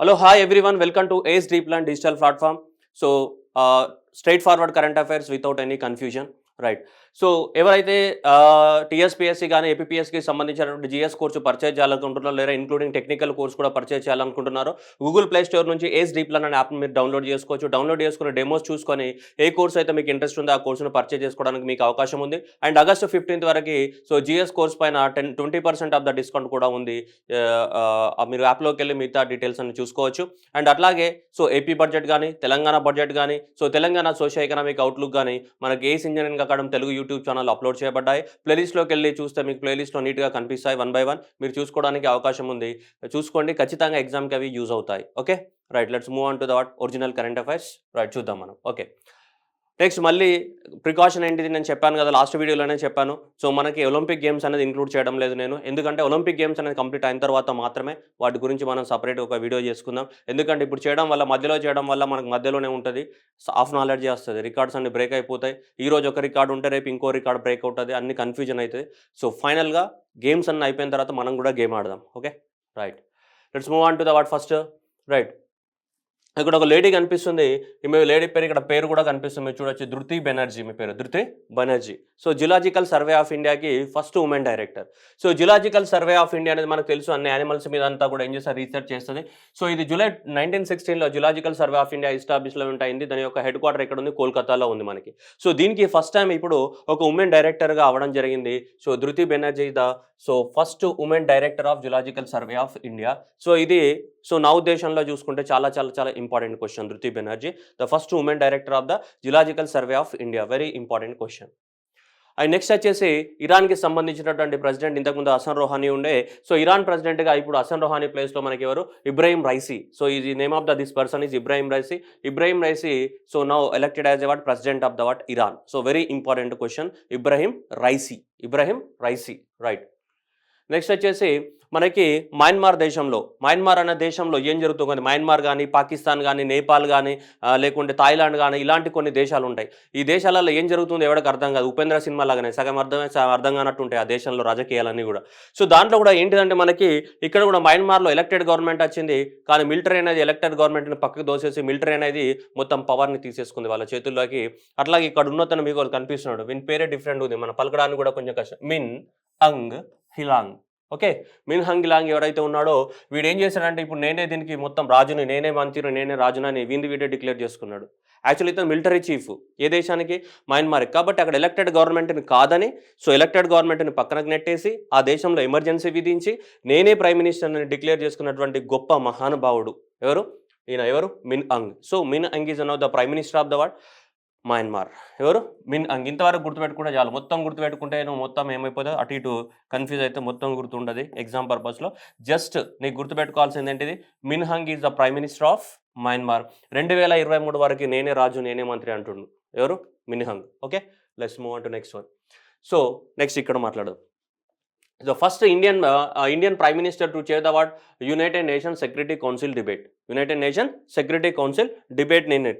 Hello, hi everyone. Welcome to Ace Deep Learn Digital Platform. So, straightforward current affairs without any confusion, right? So ఎవరైతే TSPSC కానీ ఏపీఎస్సికి సంబంధించినటువంటి GS course purchase చేయాలనుకుంటున్నారో లేదా including technical course కూడా purchase చేయాలనుకుంటున్నారో Google play store నుంచి ఏస్ deep learn అనే app మీరు డౌన్లోడ్ చేసుకోవచ్చు. డౌన్లోడ్ చేసుకుని డెమోస్ చూసుకొని ఏ కోర్స్ అయితే మీకు ఇంట్రెస్ట్ ఉందో ఆ కోర్సును పర్చేజ్ చేసుకోవడానికి మీకు అవకాశం ఉంది. అండ్ ఆగస్టు 15th వరకు సో జిఎస్ కోర్స్ పైన 20% ఆఫ్ ద డిస్కౌంట్ కూడా ఉంది. మీరు యాప్లోకి వెళ్ళి మిగతా డీటెయిల్స్ అన్ని చూసుకోవచ్చు. అండ్ అట్లాగే సో ఏపీ బడ్జెట్ కానీ తెలంగాణ బడ్జెట్ కానీ so Telangana social economic outlook కానీ మనకి Ace Engineering Academy Telugu YouTube channel upload చేయబడ్డాయి. ప్లేలిస్ట్లోకి వెళ్ళి చూస్తే మీకు ప్లేలిస్ట్లో నీట్గా కనిపిస్తాయి 1 by 1 మీరు చూసుకోవడానికి అవకాశం ఉంది. చూసుకోండి, ఖచ్చితంగా ఎగ్జామ్కి అవి యూజ్ అవుతాయి. Okay right, let's move on to the original current affairs. Right, చూద్దాం మనం. ఓకే నెక్స్ట్ మళ్ళీ ప్రికాషన్ ఏంటిది నేను చెప్పాను కదా, లాస్ట్ వీడియోలోనే చెప్పాను. సో మనకి ఒలింపిక్ గేమ్స్ అనేది ఇంక్లూడ్ చేయడం లేదు నేను, ఎందుకంటే ఒలింపిక్ గేమ్స్ అనేది కంప్లీట్ అయిన తర్వాత మాత్రమే వాటి గురించి మనం సపరేట్ ఒక వీడియో చేసుకుందాం. ఎందుకంటే ఇప్పుడు చేయడం వల్ల మధ్యలో చేయడం వల్ల మనకు మధ్యలోనే ఉంటుంది, హాఫ్ నాలెడ్జీ వస్తుంది, రికార్డ్స్ అన్ని బ్రేక్ అయిపోతాయి. ఈరోజు ఒక రికార్డు ఉంటే రేపు ఇంకో రికార్డ్ బ్రేక్ అవుతుంది, అన్ని కన్ఫ్యూజన్ అవుతుంది. సో ఫైనల్గా గేమ్స్ అన్నీ అయిపోయిన తర్వాత మనం కూడా గేమ్ ఆడదాం. Okay right, let's move on to the what first. Right, ఇక్కడ ఒక లేడీ కనిపిస్తుంది. ఈమె లేడీ పేరు ఇక్కడ పేరు కూడా కనిపిస్తుంది, మీరు చూడొచ్చు, ధృతి బెనర్జీ. మీ పేరు Dhriti Banerjee. So geological survey of ఇండియాకి first women director. So geological survey of India అనేది మనకు తెలుసు, అన్ని యానిమల్స్ మీద అంతా కూడా ఏం చేస్తారు, రీసెర్చ్ చేస్తుంది. సో ఇది జూలై 1916లో geological survey of India establishment అయింది. దాని యొక్క హెడ్ క్వార్టర్ ఎక్కడ ఉంది, కోల్కతాలో ఉంది మనకి. సో దీనికి ఫస్ట్ టైం ఇప్పుడు ఒక ఉమెన్ డైరెక్టర్గా అవ్వడం జరిగింది. So Dhriti Banerjee so first women director of geological survey of India. So ఇది సో నా ఉద్దేశంలో చూసుకుంటే చాలా చాలా చాలా important question. Dhriti Banerjee the first women director of the geological survey of India, very important question. And next వచ్చేసి ఇరాన్కి సంబంధించినటువంటి ప్రెసిడెంట్ ఇంతకుముందు హసన్ రొహానీ ఉండే. సో ఇరాన్ ప్రెసిడెంట్గా ఇప్పుడు హసన్ రొహానీ ప్లేస్లో మనకి ఎవరు, ఇబ్రాహిం రైసీ. సో ఇది name of this person is Ibrahim Raisi. Ibrahim Raisi so now elected as a what president of the what Iran. So very important question, Ibrahim Raisi. Ibrahim Raisi right. Next వచ్చేసి మనకి మయన్మార్ అనే దేశంలో ఏం జరుగుతుంది, మయన్మార్ కానీ పాకిస్తాన్ కానీ నేపాల్ కానీ లేకుంటే థాయిలాండ్ కానీ ఇలాంటి కొన్ని దేశాలు ఉంటాయి. ఈ దేశాలలో ఏం జరుగుతుందో ఎవరికి అర్థం కాదు. ఉపేంద్ర సినిమా లాగానే సగం అర్థం కానట్టు ఉంటాయి ఆ దేశంలో రాజకీయాలన్నీ కూడా. సో దాంట్లో కూడా ఏంటిదంటే మనకి ఇక్కడ కూడా మయన్మార్లో ఎలక్టెడ్ గవర్నమెంట్ వచ్చింది, కానీ మిలిటరీ అనేది ఎలక్టెడ్ గవర్నమెంట్ని పక్కకు దోసేసి మిలిటరీ అనేది మొత్తం పవర్ని తీసేసుకుంది వాళ్ళ చేతుల్లోకి. అట్లాగే ఇక్కడ ఉన్నతను మీకు కనిపిస్తున్నాడు, వీని పేరే డిఫరెంట్ ఉంది, మన పలకడానికి కూడా కొంచెం కష్టం. మిన్ అంగ్ హిలాంగ్. ఓకే, మిన్ హంగ్ హిలాంగ్ ఎవరైతే ఉన్నాడో వీడు ఏం చేశాడంటే ఇప్పుడు నేనే దీనికి మొత్తం రాజుని, నేనే మంత్రిని, నేనే రాజునని వీడియో డిక్లేర్ చేసుకున్నాడు. యాక్చువల్లీ ఇతను మిలిటరీ చీఫ్ ఏ దేశానికి, మయన్మార్కి. కాబట్టి అక్కడ ఎలక్టెడ్ గవర్నమెంట్ని కాదని సో ఎలక్టెడ్ గవర్నమెంట్ని పక్కనకు నెట్టేసి ఆ దేశంలో ఎమర్జెన్సీ విధించి నేనే ప్రైమ్ మినిస్టర్ని డిక్లేర్ చేసుకున్నటువంటి గొప్ప మహానుభావుడు ఎవరు, ఈయన ఎవరు, Min Aung. So Min Aung is one of the prime minister of the what Myanmar. ఎవరు, మిన్ అంగ్. ఇంతవరకు గుర్తుపెట్టుకుంటే చాలు, మొత్తం గుర్తుపెట్టుకుంటే నువ్వు మొత్తం ఏమైపోతుంది అటు ఇటు కన్ఫ్యూజ్ అయితే మొత్తం గుర్తుండదు ఎగ్జామ్ పర్పస్లో. జస్ట్ నీకు గుర్తుపెట్టుకోవాల్సింది ఏంటిది, Min Hlaing is the prime minister of Myanmar. 2023 వరకు నేనే రాజు నేనే మంత్రి అంటుండు ఎవరు, Min Hlaing. Okay, let's move on to next one. So next ఇక్కడ మాట్లాడు. The first Indian Prime Minister to chair the what United Nations Security Council debate. United Nations Security Council debate నిన్న.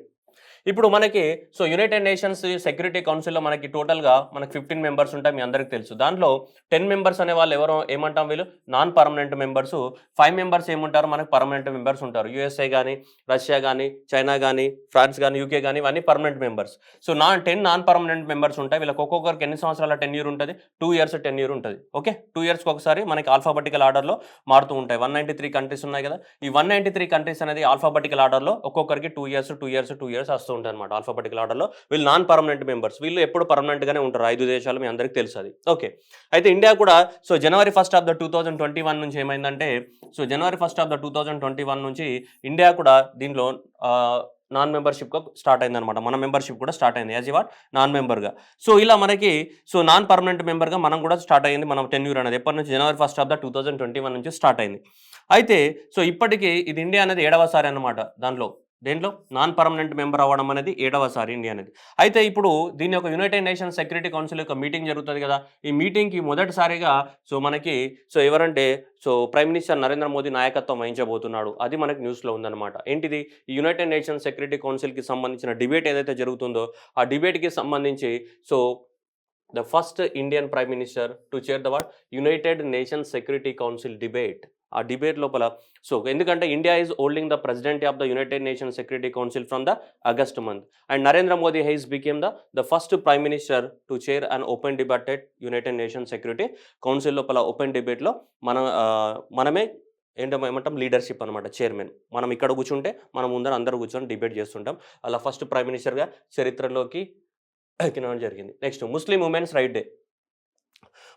ఇప్పుడు మనకి సో యునైటెడ్ నేషన్స్ సెక్యూరిటీ కౌన్సిల్లో మనకి టోటల్గా మనకి 15 members ఉంటాయి, మీ అందరికీ తెలుసు. దాంట్లో 10 మెంబర్స్ అనే వాళ్ళు ఎవరో ఏమంటాం, వీళ్ళు నాన్ పర్మనెంట్ మెంబర్స్. 5 మెంబర్స్ ఏముంటారు, మనకు పర్మనెంట్ మెంబర్స్ ఉంటారు. యూఎస్ఏ కానీ, రష్యా కానీ, చైనా కానీ, ఫ్రాన్స్ కానీ, యూకే కానీ, ఇవన్నీ permanent members. So 10 non permanent members ఉంటాయి. వీళ్ళకి ఒక్కొక్కరికి ఎన్ని సంవత్సరాల టెన్యూర్ ఉంటుంది, 2 years టెన్యూర్ ఉంటుంది. ఓకే, 2 yearsకి ఒకసారి మనకి ఆల్ఫాబెటికల్ ఆర్డర్లో మారుతూ ఉంటాయి. 193 కంట్రీస్ ఉన్నాయి కదా, ఈ 193 కంట్రీస్ అనేది ఆల్ఫాబెటికల్ ఆర్డర్లో ఒక్కొక్కరికి 2 years వస్తూ ఉంటాయి అనమాట ఆల్ఫాబెటికల్ ఆర్డర్లో. వీళ్ళు నాన్ పర్మనెంట్ మెంబర్స్, వీళ్ళు ఎప్పుడు పర్మనెంట్గానే ఉంటారు. 5 దేశాలు మీ అందరికీ తెలుసు అది. ఓకే, అయితే ఇండియా కూడా సో January 1st of 2021 నుంచి ఏమైందంటే, సో January 1st of 2021 నుంచి ఇండియా కూడా దీంట్లో నాన్ మెంబర్షిప్గా స్టార్ట్ అయిందనమాట. మన మెంబర్షిప్ కూడా స్టార్ట్ అయింది యాజ్ ఇవాట్ నాన్ మెంబర్గా. సో ఇలా మనకి సో నాన్ పర్మనెంట్ మెంబర్గా మనం కూడా స్టార్ట్ అయింది. మనం టెన్యూర్ అనేది ఎప్పటి నుంచి, January 1st of 2021 నుంచి స్టార్ట్ అయింది. అయితే సో ఇప్పటికీ ఇది ఇండియా అనేది 7వసారి అనమాట. దేంట్లో నాన్ పర్మనెంట్ మెంబర్ అవ్వడం అనేది 7వసారి ఇండియా అనేది. అయితే ఇప్పుడు దీని యొక్క యునైటెడ్ నేషన్స్ సెక్యూరిటీ కౌన్సిల్ యొక్క మీటింగ్ జరుగుతుంది కదా, ఈ మీటింగ్కి మొదటిసారిగా సో మనకి సో ఎవరంటే so prime minister Narendra Modi నాయకత్వం వహించబోతున్నాడు. అది మనకి న్యూస్లో ఉందన్నమాట. ఏంటిది, ఈ యునైటెడ్ నేషన్స్ సెక్యూరిటీ కౌన్సిల్కి సంబంధించిన డిబేట్ ఏదైతే జరుగుతుందో ఆ డిబేట్కి సంబంధించి so the first Indian Prime Minister to chair the what United Nations Security Council debate. ఆ డిబేట్ లోపల సో ఎందుకంటే India is holding the president of the united nation security council from the August month and Narendra Modi has became the first prime minister to chair and open debated united nation security council లోపల open డిబేట్లో మనమే ఏమంటాం leadership అనమాట chairman. మనం ఇక్కడ కూర్చుంటే మనం ముందర అందరూ కూర్చొని డిబేట్ చేస్తుంటాం. అలా ఫస్ట్ ప్రైమ్ మినిస్టర్గా చరిత్రలోకి ఎక్కినడం జరిగింది. నెక్స్ట్ ముస్లిం ఉమెన్స్ రైట్ డే.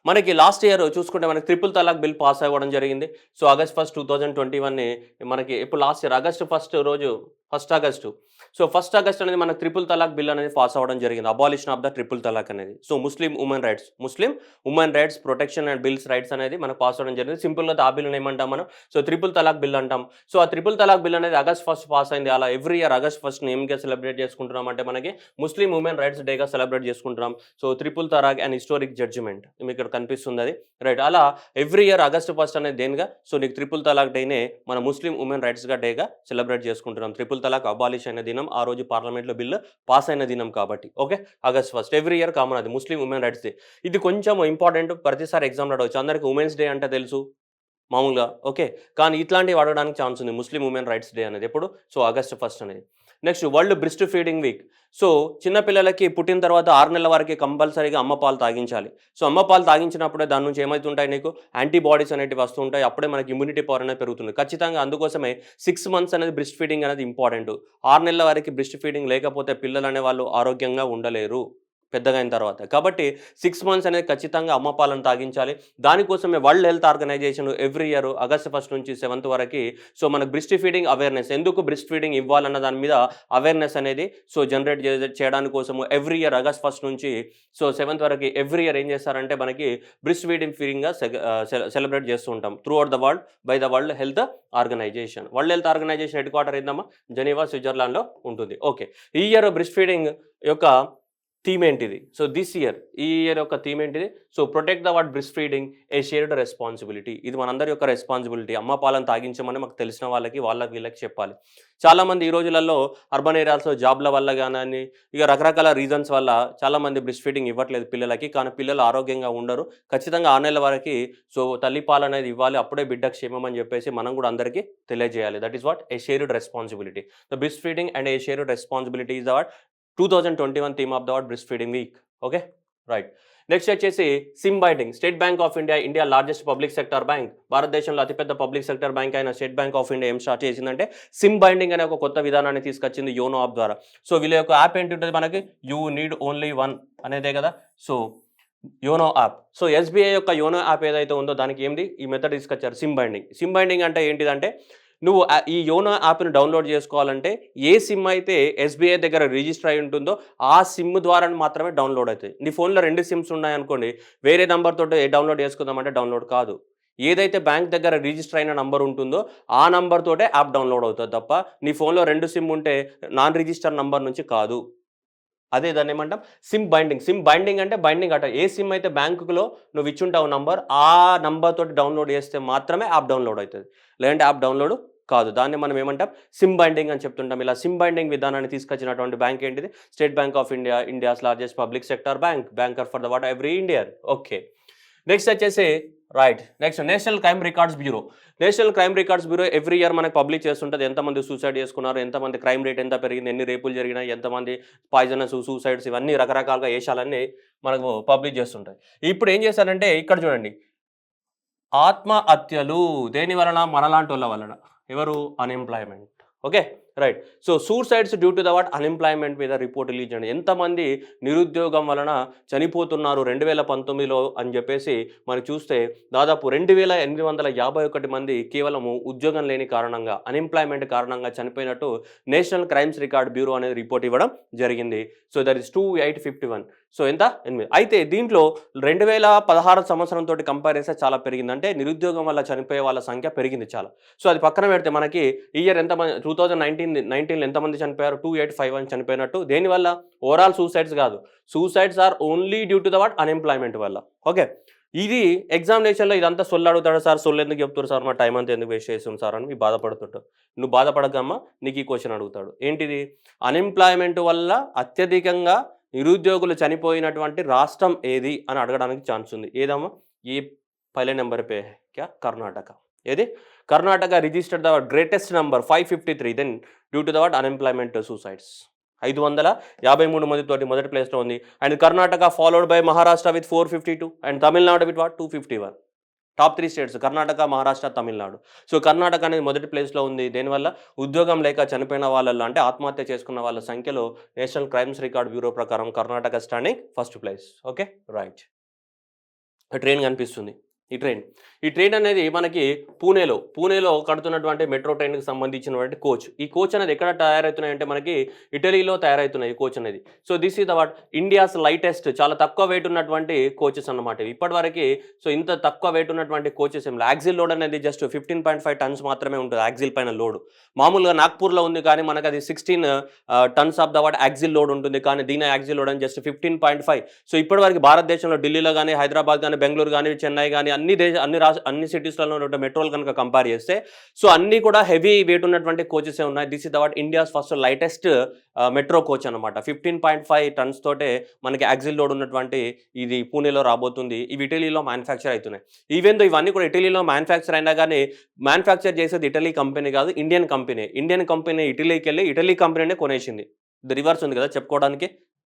మనకి లాస్ట్ ఇయర్ చూసుకుంటే మనకి ట్రిపుల్ తలాక్ బిల్ పాస్ అవ్వడం జరిగింది. సో ఆగస్ట్ 1, 2021 మనకి ఇప్పుడు లాస్ట్ ఇయర్ ఆగస్టు 1 రోజు 1 ఆగస్టు. సో 1 ఆగస్ట్ అనేది మనకు ట్రిపుల్ తలాక్ బిల్ అనేది పాస్ అవ్వడం జరిగింది. అబాలిషన్ ఆఫ్ ద ట్రిపుల్ తలాక్ అనేది. So Muslim women rights protection and bills rights అనేది మనకు పాస్ అవ్వడం జరిగింది. సింపుల్గా ఆ బిల్లుని ఏమంటాం మనం? సో ట్రిపుల్ తలాక్ బిల్ అంటాం. సో ఆ ట్రిపుల్ తలాక్ బిల్ అనేది ఆగస్ట్ 1 పాస్ అయింది. అలా ఎవ్రీ ఇయర్ ఆగస్ట్ 1 ఏమిగా సెలబ్రేట్ చేసుకుంటున్నాం అంటే మనకి ముస్లిం ఉమెన్ రైట్స్ డేగా సెలబ్రేట్ చేసుకుంటున్నాం. So triple talaq and historic judgment మీకు ఇక్కడ కనిపిస్తుంది అది రైట్. అలా ఎవ్రీ ఇయర్ ఆగస్ట్ 1 అనేది దేనిగా? సో నీకు ట్రిపుల్ తలాక్ డేనే మన ముస్లిం ఉమెన్ రైట్స్గా డేగా సెలబ్రేట్ చేసుకుంటున్నాం. ట్రిపుల్ తలాక్ అబాలిష్ అయిన దినం, ఆ రోజు పార్లమెంట్లో బిల్లు పాస్ అయిన దినం కాబట్టి. Okay, August 1 every year common అది ముస్లిం ఉమెన్ రైట్స్ డే. ఇది కొంచెం ఇంపార్టెంట్, ప్రతిసారి ఎగ్జామ్లో అడగవచ్చు. అందరికీ ఉమెన్స్ డే అంటే తెలుసు మామూలుగా, ఓకే, కానీ ఇట్లాంటివి అడగడానికి ఛాన్స్ ఉంది. ముస్లిం ఉమెన్ రైట్స్ డే అనేది ఎప్పుడు? సో ఆగస్ట్ 1 అనేది. Next world breast feeding week. So చిన్నపిల్లలకి పుట్టిన తర్వాత 6 నెలల వరకు కంపల్సరీగా అమ్మ పాలు తాగించాలి. సో అమ్మ పాలు తాగించినప్పుడే దాని నుంచి ఏమవుతుంటాయి? నీకు యాంటీబాడీస్ అనేవి వస్తుంటాయి. అప్పుడే మనకి ఇమ్యూనిటీ పవర్ అనేది పెరుగుతుంది ఖచ్చితంగా. అందుకోసమే 6 మంత్స్ అనేది బ్రెస్ట్ ఫీడింగ్ అనేది ఇంపార్టెంట్. 6 నెలల వరకు బ్రెస్ట్ ఫీడింగ్ లేకపోతే పిల్లలు అనే వాళ్ళు ఆరోగ్యంగా ఉండలేరు పెద్దగా అయిన తర్వాత. కాబట్టి 6 మంత్స్ అనేది ఖచ్చితంగా అమ్మ పాలను తాగించాలి. దానికోసమే world health organisation every year August 1 నుంచి 7th వరకు సో మనకు బ్రెస్ట్ ఫీడింగ్ అవేర్నెస్, ఎందుకు బ్రెస్ట్ ఫీడింగ్ ఇవ్వాలన్న దాని మీద అవేర్నెస్ అనేది సో జనరేట్ చేయడానికి కోసము ఎవ్రీ ఇయర్ ఆగస్ట్ 1 నుంచి సో 7th వరకు ఎవ్రీ ఇయర్ ఏం చేస్తారంటే మనకి బ్రెస్ట్ ఫీడింగ్గా సెలబ్రేట్ చేస్తూ ఉంటాం throughout the world by the world health organisation. World health organisation headquarter ఏందమ్మా? జెనీవా, స్విట్జర్లాండ్లో ఉంటుంది. ఓకే, ఈ ఇయర్ బ్రెస్ట్ ఫీడింగ్ యొక్క థీమ్ ఏంటిది? సో దిస్ ఇయర్ ఈ ఇయర్ యొక్క థీమ్ ఏంటిది? So protect the what breast feeding a shared responsibility. ఇది మనందరి యొక్క రెస్పాన్సిబిలిటీ. అమ్మ పాలను తాగించమని మాకు తెలిసిన వాళ్ళకి వీళ్ళకి చెప్పాలి. చాలామంది ఈ రోజులలో అర్బన్ ఏరియాస్లో జాబ్ల వల్ల కానీ ఇక రకరకాల రీజన్స్ వల్ల చాలామంది బ్రెస్ట్ ఫీడింగ్ ఇవ్వట్లేదు పిల్లలకి. కానీ పిల్లలు ఆరోగ్యంగా ఉండరు. ఖచ్చితంగా 6 నెలల వరకు సో తల్లిపాలు అనేది ఇవ్వాలి. అప్పుడే బిడ్డ క్షేమం అని చెప్పేసి మనం కూడా అందరికీ తెలియజేయాలి. That is what a shared responsibility. The breast feeding and a shared responsibility is the what 2021 theme of the what breast feeding week. Okay right. Next వచ్చేసి SIM binding. State Bank of India largest public sector bank, భారతదేశంలో అతిపెద్ద public sector bank అయిన State Bank of India ఏం start చేసిందంటే SIM binding అనే ఒక కొత్త విధానాన్ని తీసుకొచ్చింది యోనో యాప్ ద్వారా. సో వీళ్ళ యొక్క యాప్ ఏంటి ఉంటుంది మనకి? యూ నీడ్ ఓన్లీ వన్ అనేదే కదా. So YONO app. So SBI యొక్క యోనో యాప్ ఏదైతే ఉందో దానికి ఏంటి ఈ మెథడ్ తీసుకొచ్చారు, సిమ్ బైండింగ్. సిమ్ బైండింగ్ అంటే ఏంటిదంటే నువ్వు ఈ యోనో యాప్ని డౌన్లోడ్ చేసుకోవాలంటే ఏ సిమ్ అయితే ఎస్బీఐ దగ్గర రిజిస్టర్ అయి ఉంటుందో ఆ సిమ్ ద్వారా మాత్రమే డౌన్లోడ్ అవుతాయి. నీ ఫోన్లో 2 సిమ్స్ ఉన్నాయనుకోండి, వేరే నెంబర్ తోటి డౌన్లోడ్ చేసుకుందామంటే డౌన్లోడ్ కాదు. ఏదైతే బ్యాంక్ దగ్గర రిజిస్టర్ అయిన నంబర్ ఉంటుందో ఆ నంబర్ తోటే యాప్ డౌన్లోడ్ అవుతుంది తప్ప నీ ఫోన్లో 2 సిమ్ ఉంటే నాన్ రిజిస్టర్ నంబర్ నుంచి కాదు. అదే దాన్ని ఏమంటాం? SIM binding. సిమ్ బైండింగ్ అంటే బైండింగ్ అట. ఏ సిమ్ అయితే బ్యాంకులో నువ్వు ఇచ్చుంటావు నంబర్, ఆ నంబర్ తోటి డౌన్లోడ్ చేస్తే మాత్రమే యాప్ డౌన్లోడ్ అవుతుంది, లేదంటే యాప్ డౌన్లోడ్ కాదు. దాన్ని మనం ఏమంటాం? సిమ్ బైండింగ్ అని చెప్తుంటాం. ఇలా సిమ్ బైండింగ్ విధానాన్ని తీసుకొచ్చినటువంటి బ్యాంక్ ఏంటిది? State Bank of India, India's largest public sector bank, banker for the what every Indian. Okay, next వచ్చేసి right. Next National Crime Records Bureau. National Crime Records Bureau every year మనకు publish చేస్తుంటుంది. ఎంతమంది suicide చేసుకున్నారు, ఎంతమంది crime rate ఎంత పెరిగింది, ఎన్ని రేపులు జరిగినాయి, ఎంతమంది పాయిజనస్ సూసైడ్స్, ఇవన్నీ రకరకాలుగా ఏషాలన్నీ మనకు పబ్లిష్ చేస్తుంటాయి. ఇప్పుడు ఏం చేశారంటే ఇక్కడ చూడండి, ఆత్మహత్యలు దేని వలన? మనలాంటి వాళ్ళ వలన. ఎవరు? Unemployment. Okay right. So suicides due to the what? Unemployment మీద రిపోర్ట్ రిలీజ్ చేయండి. ఎంతమంది నిరుద్యోగం వలన చనిపోతున్నారు 2019లో అని చెప్పేసి మనం చూస్తే దాదాపు 2851 మంది కేవలము ఉద్యోగం లేని కారణంగా, అన్ఎంప్లాయ్మెంట్ కారణంగా చనిపోయినట్టు నేషనల్ క్రైమ్స్ రికార్డ్ బ్యూరో అనేది రిపోర్ట్ ఇవ్వడం జరిగింది. So that is 2851. సో ఎంత? 8. అయితే దీంట్లో 2016 సంవత్సరంతో కంపేర్ చేస్తే చాలా పెరిగింది. అంటే నిరుద్యోగం వల్ల చనిపోయే వాళ్ళ సంఖ్య పెరిగింది చాలా. సో అది పక్కన పెడితే మనకి ఈ ఇయర్ ఎంతమంది 2019లో ఎంతమంది చనిపోయారు? 2851 చనిపోయినట్టు. దేనివల్ల? ఓవరాల్ సూసైడ్స్ కాదు, suicides are only due to the what? Unemployment వల్ల. ఓకే, ఇది ఎగ్జామినేషన్లో ఇదంతా సొల్లు అడుగుతాడు సార్, సొల్లు ఎందుకు చెప్తారు సార్, మా టైం అంతా ఎందుకు వేస్ట్ చేస్తుంది సార్ అని బాధపడుతుంటావు. నువ్వు బాధపడకమ్మా, నీకు ఈ క్వశ్చన్ అడుగుతాడు. ఏంటిది? అన్ఎంప్లాయ్మెంట్ వల్ల అత్యధికంగా నిరుద్యోగులు చనిపోయినటువంటి రాష్ట్రం ఏది అని అడగడానికి ఛాన్స్ ఉంది. ఏదమ్మా? ఏ పహలే నెంబర్ పే క్యా? కర్ణాటక. ఏది Karnataka registered the greatest number 553 then due to the what unemployment suicides 553 మందితోటి మొదటి ప్లేస్లో ఉంది. And Karnataka followed by Maharashtra with 452 and Tamil Nadu with what 251. Top 3 states Karnataka, Maharashtra, Tamil Nadu. So Karnataka అనేది మొదటి ప్లేస్లో ఉంది. దేనివల్ల ఉద్యోగం లేక చనిపోయిన వాళ్ళల్లో అంటే ఆత్మహత్య చేసుకున్న వాళ్ళ సంఖ్యలో నేషనల్ క్రైమ్స్ రికార్డ్ బ్యూరో ప్రకారం Karnataka standing first place. Okay right. Train కనిపిస్తుంది. ఈ ట్రైన్ అనేది మనకి పూణేలో కడుతున్నటువంటి మెట్రో ట్రైన్కి సంబంధించినటువంటి కోచ్. ఈ కోచ్ అనేది ఎక్కడ తయారవుతున్నాయంటే మనకి ఇటలీలో తయారవుతున్నాయి ఈ కోచ్ అనేది. So this is the what India's lightest, చాలా తక్కువ వెయిట్ ఉన్నటువంటి కోచెస్ అన్నమాట. ఇప్పటివరకు సో ఇంత తక్కువ వెయిట్ ఉన్నటువంటి కోచెస్ ఏం యాక్సిల్ లోడ్ అనేది జస్ట్ 15.5 టన్స్ మాత్రమే ఉంటుంది యాక్సిల్ పైన లోడ్. మామూలుగా నాగ్పూర్లో ఉంది కానీ మనకు అది 16 tons of the what axle load ఉంటుంది, కానీ దీని యాక్సిల్ లోడ్ అని జస్ట్ 15.5. సో ఇప్పటివరకు భారతదేశంలో ఢిల్లీలో కానీ, హైదరాబాద్ కానీ, బెంగళూరు కానీ, చెన్నై కానీ అన్ని సిటీస్లలో ఉన్న మెట్రోలు కనుక కంపేర్ చేస్తే సో అన్నీ కూడా హెవీ వెయిట్ ఉన్నటువంటి కోచెసే ఉన్నాయి. This is the what India's first lightest metro coach అనమాట. 15.5 టన్స్ తోటే మనకి యాక్సిల్ లోడ్ ఉన్నటువంటి ఇది పూణేలో రాబోతుంది. ఇవి ఇటలీలో మ్యానుఫ్యాక్చర్ అవుతున్నాయి. ఈవెన్ దో ఇవన్నీ కూడా ఇటలీలో మ్యానుఫ్యాక్చర్ అయినా కానీ మ్యానుఫ్యాక్చర్ చేసేది ఇటలీ కంపెనీ కాదు, ఇండియన్ కంపెనీ ఇటలీకి వెళ్ళి ఇటలీ కంపెనీనే కొనేసింది. ది రివర్స్ ఉంది కదా చెప్పుకోవడానికి,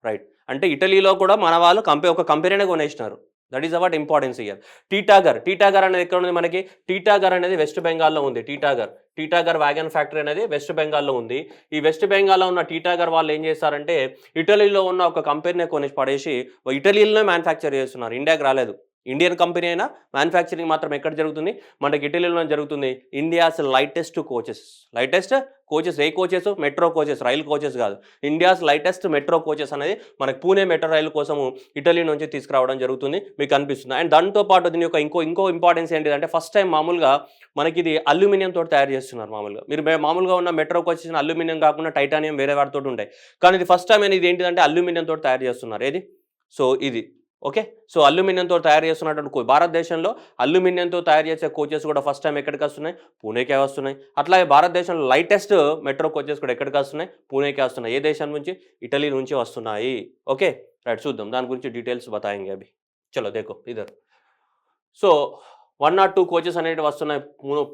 రైట్. అంటే ఇటలీలో కూడా మన వాళ్ళు ఒక కంపెనీనే కొనేసినారు. That is a what importance year. Titagarh అనేది ఎక్కడ ఉంది మనకి? టీటాగర్ అనేది వెస్ట్ బెంగాల్లో ఉంది. టీటాగర్ వ్యాగన్ ఫ్యాక్టరీ అనేది వెస్ట్ బెంగాల్లో ఉంది. ఈ వెస్ట్ బెంగాల్లో ఉన్న టీటాగర్ వాళ్ళు ఏం చేస్తారంటే ఇటలీలో ఉన్న ఒక కంపెనీని కొని పడేసి ఇటలీలోనే మ్యానుఫ్యాక్చర్ చేస్తున్నారు, ఇండియాకి రాలేదు. ఇండియన్ కంపెనీ అయినా మ్యానుఫ్యాక్చరింగ్ మాత్రం ఎక్కడ జరుగుతుంది? మనకి ఇటలీలో జరుగుతుంది. ఇండియాస్ లైటెస్ట్ కోచెస్ ఏ coaches? Metro coaches, rail coaches కాదు. ఇండియాస్ లైటెస్ట్ మెట్రో కోచెస్ అనేది మనకి పూణే మెట్రో రైలు కోసము ఇటలీ నుంచి తీసుకురావడం జరుగుతుంది, మీకు అనిపిస్తుంది. అండ్ దాంతో పాటు దీని యొక్క ఇంకో ఇంపార్టెన్స్ ఏంటిదంటే ఫస్ట్ టైం మామూలుగా మనకి ఇది అల్యూమినియం తోటి తయారు చేస్తున్నారు. మీరు మామూలుగా ఉన్న మెట్రో కోచెస్ అల్యూమినియం కాకుండా టైటానియం వేరే వాటితో ఉంటాయి, కానీ ఇది ఫస్ట్ టైం అనేది ఏంటిదంటే అల్యూమినియం తోటి తయారు చేస్తున్నారు. ఏది? సో ఇది ఓకే. సో అల్యూమినియంతో తయారు చేస్తున్నటువంటి భారతదేశంలో అల్యూమినియంతో తయారు చేసే కోచెస్ కూడా ఫస్ట్ టైం ఎక్కడికి వస్తున్నాయి? పూణేకే వస్తున్నాయి. అట్లాగే భారతదేశంలో లైటెస్ట్ మెట్రో కోచెస్ కూడా ఎక్కడికి వస్తున్నాయి? పూణేకే వస్తున్నాయి. ఏ దేశం నుంచి? ఇటలీ నుంచి వస్తున్నాయి. ఓకే రైట్, చూద్దాం దాని గురించి డీటెయిల్స్ బతాయింగే అభి. చలో దేఖో ఇదర్. సో 1 or 2 కోచెస్ అనేవి వస్తున్నాయి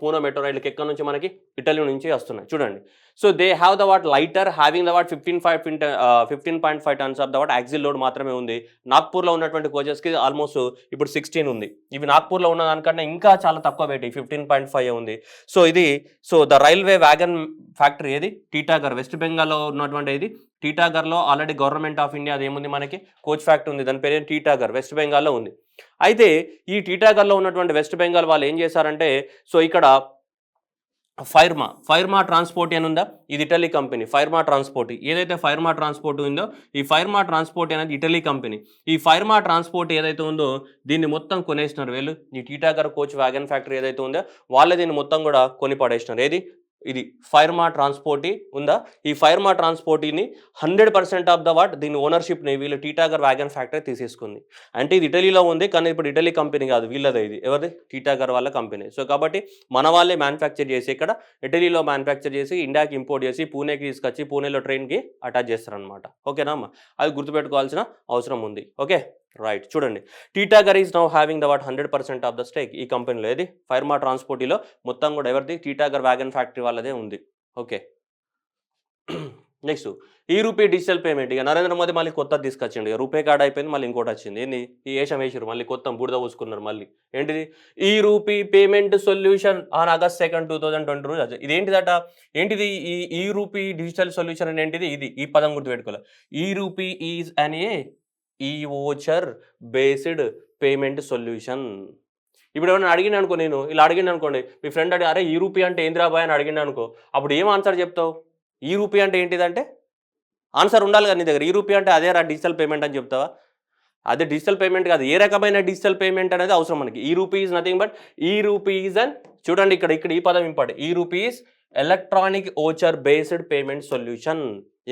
పూణే మెట్రో రైలుకి. ఎక్కడి నుంచి? మనకి ఇటలీ నుంచి వస్తున్నాయి. చూడండి, so they have the what lighter having the what 15.5 tons of the what axle load మాత్రమే ఉంది. నాగ్పూర్లో ఉన్నటువంటి కోచెస్కి ఆల్మోస్ట్ ఇప్పుడు 16 ఉంది. ఇవి నాగ్పూర్లో ఉన్న దానికంటే ఇంకా చాలా తక్కువ వెయిట్, 15.5 ఉంది. So the railway wagon factory ఏది? టీటాగర్, వెస్ట్ బెంగాల్లో ఉన్నటువంటి ఇది టీటాగర్లో ఆల్రెడీ గవర్నమెంట్ ఆఫ్ ఇండియా అదేముంది మనకి కోచ్ ఫ్యాక్టరీ ఉంది, దాని పేరు టీటాగర్, వెస్ట్ బెంగాల్లో ఉంది. అయితే ఈ టీటాగర్లో ఉన్నటువంటి వెస్ట్ బెంగాల్ వాళ్ళు ఏం చేశారంటే సో ఇక్కడ ఫైర్మా ట్రాన్స్పోర్ట్ అని ఉందా, ఇది ఇటలీ కంపెనీ. ఫైర్మా ట్రాన్స్పోర్ట్ ఏదైతే ఫైర్మా ట్రాన్స్పోర్ట్ ఉందో ఈ ఫైర్మా ట్రాన్స్పోర్ట్ అనేది ఇటలీ కంపెనీ. ఈ ఫైర్మా ట్రాన్స్పోర్ట్ ఏదైతే ఉందో దీన్ని మొత్తం కొనేసినారు వీళ్ళు. ఈ టీటాగర్ కోచ్ వ్యాగన్ ఫ్యాక్టరీ ఏదైతే ఉందో వాళ్ళే దీన్ని మొత్తం కూడా కొని పడేసినారు. ఏది? ఇది ఫైర్మా ట్రాన్స్పోర్ట్ ఉందా? ఈ ఫైర్మా ట్రాన్స్పోర్ట్ని 100% ఆఫ్ ద వాట్ దీని ఓనర్షిప్ని వీళ్ళు టీటాగర్ వ్యాగన్ ఫ్యాక్టరీ తీసేసుకుంది. అంటే ఇది ఇటలీలో ఉంది కానీ ఇప్పుడు ఇటలీ కంపెనీ కాదు, వీళ్ళదే. ఇది ఎవరిది? టీటాగర్ వాళ్ళ కంపెనీ. సో కాబట్టి మన వాళ్ళే మ్యానుఫ్యాక్చర్ చేసి ఇక్కడ ఇటలీలో మ్యానుఫ్యాక్చర్ చేసి ఇండియాకి ఇంపోర్ట్ చేసి పూణేకి తీసుకొచ్చి పూణేలో ట్రైన్కి అటాచ్ చేస్తారనమాట. ఓకేనా అమ్మ? అది గుర్తుపెట్టుకోవాల్సిన అవసరం ఉంది. ఓకే రైట్, చూడండి, Titagarh is now having the what 100% of the stake ఈ కంపెనీలో. ఏది? ఫైర్మా ట్రాన్స్పోర్ట్లో మొత్తం కూడా ఎవరిది? టీటాగర్ వ్యాగన్ ఫ్యాక్టరీ వాళ్ళదే ఉంది. ఓకే నెక్స్ట్ ఈ రూపీ డిజిటల్ పేమెంట్. ఇక నరేంద్ర మోదీ మళ్ళీ కొత్త తీసుకొచ్చిండు. ఇక రూపే కార్డ్ అయిపోయింది, మళ్ళీ ఇంకోటి వచ్చింది. ఏంది? ఈ వేసారు మళ్ళీ కొత్త బూడిద పూసుకున్నారు మళ్ళీ. ఏంటిది? ఈ rupee payment solution on August 2, 2022. ఇదేంటిదట? ఏంటిది ఈ రూపీ డిజిటల్ సొల్యూషన్ అని? ఏంటిది? ఇది ఈ పదం గుర్తుపెట్టుకోవాలి. ఈ రూపీ ఈజ్ అనే ఈ ఓచర్ బేస్డ్ పేమెంట్ సొల్యూషన్. ఇప్పుడు ఏమైనా అడిగిన అనుకో, నేను ఇలా అడిగిన అనుకోండి, మీ ఫ్రెండ్ అరే ఈ రూపీ అంటే ఏంద్రాబాయ్ అని అడిగిన అనుకో, అప్పుడు ఏం ఆన్సర్ చెప్తావు? ఈ రూపీ అంటే ఏంటిదంటే ఆన్సర్ ఉండాలి కదా నీ దగ్గర. ఈ రూపీ అంటే అదే డిజిటల్ పేమెంట్ అని చెప్తావా? అదే డిజిటల్ పేమెంట్ కాదు, ఏ రకమైన డిజిటల్ పేమెంట్ అనేది అవసరం మనకి. ఈ రూపీ ఈజ్ నథింగ్ బట్ ఈ రూపీ ఈజ్ అండ్ చూడండి ఇక్కడ ఈ పదం ఇంపార్టెంట్. ఈ rupee is electronic voucher based payment solution.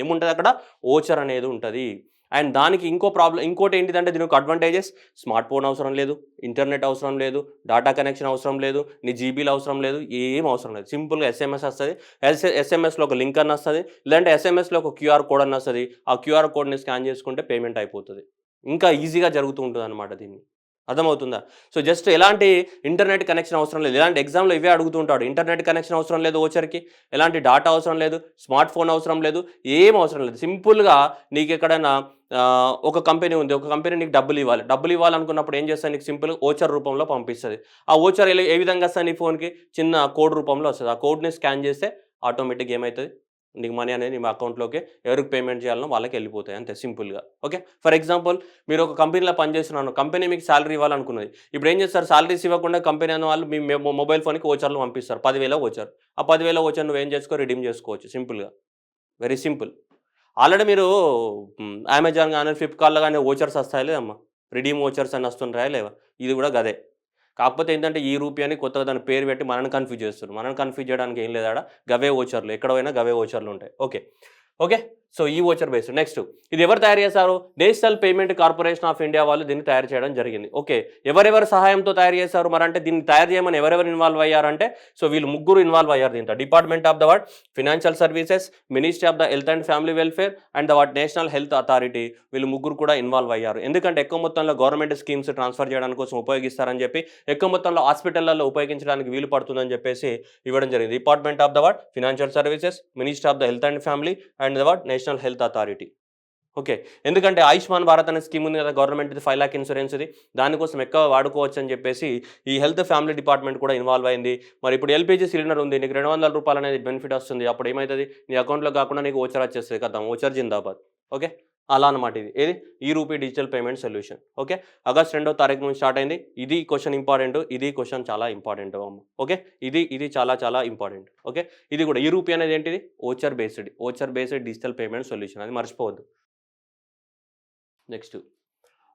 ఏముంటుంది అక్కడ? ఓచర్ అనేది ఉంటుంది. అండ్ దానికి ఇంకోటి ఏంటిదంటే దీని యొక్క అడ్వాంటేజెస్, స్మార్ట్ ఫోన్ అవసరం లేదు, ఇంటర్నెట్ అవసరం లేదు, డేటా కనెక్షన్ అవసరం లేదు, నీ జీబీలు అవసరం లేదు, ఏం అవసరం లేదు. సింపుల్గా ఎస్ఎంఎస్ వస్తుంది. ఎస్ఎంఎస్లో ఒక లింక్ అన్న వస్తుంది, లేదంటే ఎస్ఎంఎస్లో ఒక క్యూఆర్ కోడ్ అన్న వస్తుంది. ఆ క్యూఆర్ కోడ్ని స్కాన్ చేసుకుంటే పేమెంట్ అయిపోతుంది. ఇంకా ఈజీగా జరుగుతూ ఉంటుంది అనమాట దీన్ని. అర్థమవుతుందా? సో జస్ట్ ఎలాంటి ఇంటర్నెట్ కనెక్షన్ అవసరం లేదు. ఇలాంటి ఎగ్జామ్‌లో ఇవే అడుగుతుంటాడు. ఇంటర్నెట్ కనెక్షన్ అవసరం లేదు ఓచర్‌కి. ఎలాంటి డాటా అవసరం లేదు. స్మార్ట్ ఫోన్ అవసరం లేదు. ఏం అవసరం లేదు. సింపుల్‌గా నీకెక్కడైనా ఒక కంపెనీ ఉంది. ఒక కంపెనీ నీకు డబ్బులివ్వాలి. డబ్బులివ్వాలనుకున్నప్పుడు ఏం చేస్తది నీకు సింపుల్‌గా ఓచర్ రూపంలో పంపిస్తది. ఆ ఓచర్ ఏ విధంగా వస్తది నీ ఫోన్‌కి? చిన్న కోడ్ రూపంలో వస్తది. ఆ కోడ్‌ని స్కాన్ చేస్తే ఆటోమేటిక్‌గా ఏమైతది? నీకు మనీ అనేది నీ అకౌంట్‌లోకి ఎవరికి పేమెంట్ చేయాలనో వాళ్ళకి వెళ్ళిపోతాయి అంతే సింపుల్‌గా. ఓకే. ఫర్ ఎగ్జాంపుల్ మీరు ఒక కంపెనీలో పనిచేస్తున్నాను. కంపెనీ మీకు సాలరీ ఇవ్వాలనుకున్నది. ఇప్పుడు ఏం చేస్తారు? సాలరీస్ ఇవ్వకుండా కంపెనీ అనే వాళ్ళు మీ మొబైల్ ఫోన్‌కి ఓచర్లు పంపిస్తారు. 10,000 ఓచర్. ఆ 10,000 ఓచర్ నువ్వేం చేసుకో రిడీమ్ చేసుకోవచ్చు సింపుల్‌గా. Very simple. ఆల్రెడీ మీరు అమెజాన్ గాని, ఫ్లిప్‌కార్ట్‌లో గాని ఓచర్స్ వస్తాయా లేదమ్మా? రిడీమ్ ఓచర్స్ అని వస్తుంటాయా లేవా? ఇది కూడా గదే. కాకపోతే ఏంటంటే ఈ రూపీ అని కొత్తగా దాని పేరు పెట్టి మనల్ని కన్‌ఫ్యూజ్ చేస్తుర్రు. మనల్ని కన్‌ఫ్యూజ్ చేయడానికి ఏం లేదు ఆడ. గవే ఓచర్లు. ఎక్కడ పోయినా గవే ఓచర్లు ఉంటాయి. ఓకే. ఓకే. సో ఈ ఓచర్ బేస్డ్. నెక్స్ట్ ఇది ఎవరు తయారు చేశారు? National payment corporation of India వాళ్ళు దీన్ని తయారు చేయడం జరిగింది. ఓకే. ఎవరెవరి సహాయంతో తయారు చేశారు? మరంటే దీన్ని తయారు చేయమని ఎవరెవరు ఇన్వాల్వ్ అయ్యారంటే సో వీళ్ళు ముగ్గురు ఇన్వాల్వ్ అయ్యారు దీంట్లో. Department of the what financial services, ministry of the health and family welfare and the what national health authority వీళ్ళు ముగ్గురు కూడా ఇన్వాల్వ్ అయ్యారు. ఎందుకంటే ఎక్కువ మొత్తంలో గవర్నమెంట్ స్కీమ్స్ ట్రాన్స్ఫర్ చేయడానికి కోసం ఉపయోగిస్తారని చెప్పి ఎక్కువ మొత్తంలో హాస్పిటళ్లలో ఉపయోగించడానికి వీలు పడుతుందని చెప్పేసి ఇవ్వడం జరిగింది. Department of the what financial services, ministry of the health and family and the what national health authority. Okay. ఎందుకంటే ఆయుష్మాన్ భారత్ అనే స్కీమ్ ఉంది కదా గవర్నమెంట్‌ది 5 లాక్ ఇన్సూరెన్స్‌ది. దానికోసం ఎక్కువ వాడుకోవచ్చు అని చెప్పేసి ఈ హెల్త్ ఫ్యామిలీ డిపార్ట్మెంట్ కూడా ఇన్వాల్వ్ అయింది. మరి ఇప్పుడు ఎల్‌పీజీ సిలిండర్ ఉంది. నీకు రూ. 200 అనేది బెనిఫిట్ వస్తుంది. అప్పుడు ఏమైతది? నీ అకౌంట్‌లో కాకుండా నీకు ఓచర్ వచ్చేస్తది ఖతం. ఓచర్ జిందాబాద్. ఓకే. అలా అన్నమాట ఇది. ఏది? ఈ rupee digital payment solution. Okay. August 2వ తారీఖు నుంచి స్టార్ట్ అయింది. ఇది క్వెషన్ ఇంపార్టెంట్. ఇది క్వెషన్ చాలా ఇంపార్టెంట్ అమ్మ. ఓకే. ఇది చాలా చాలా ఇంపార్టెంట్. ఓకే. ఇది కూడా ఈ రూపీ అనేది ఏంటిది? Voucher based. Voucher based digital payment solution. అది మర్చిపోవద్దు. నెక్స్ట్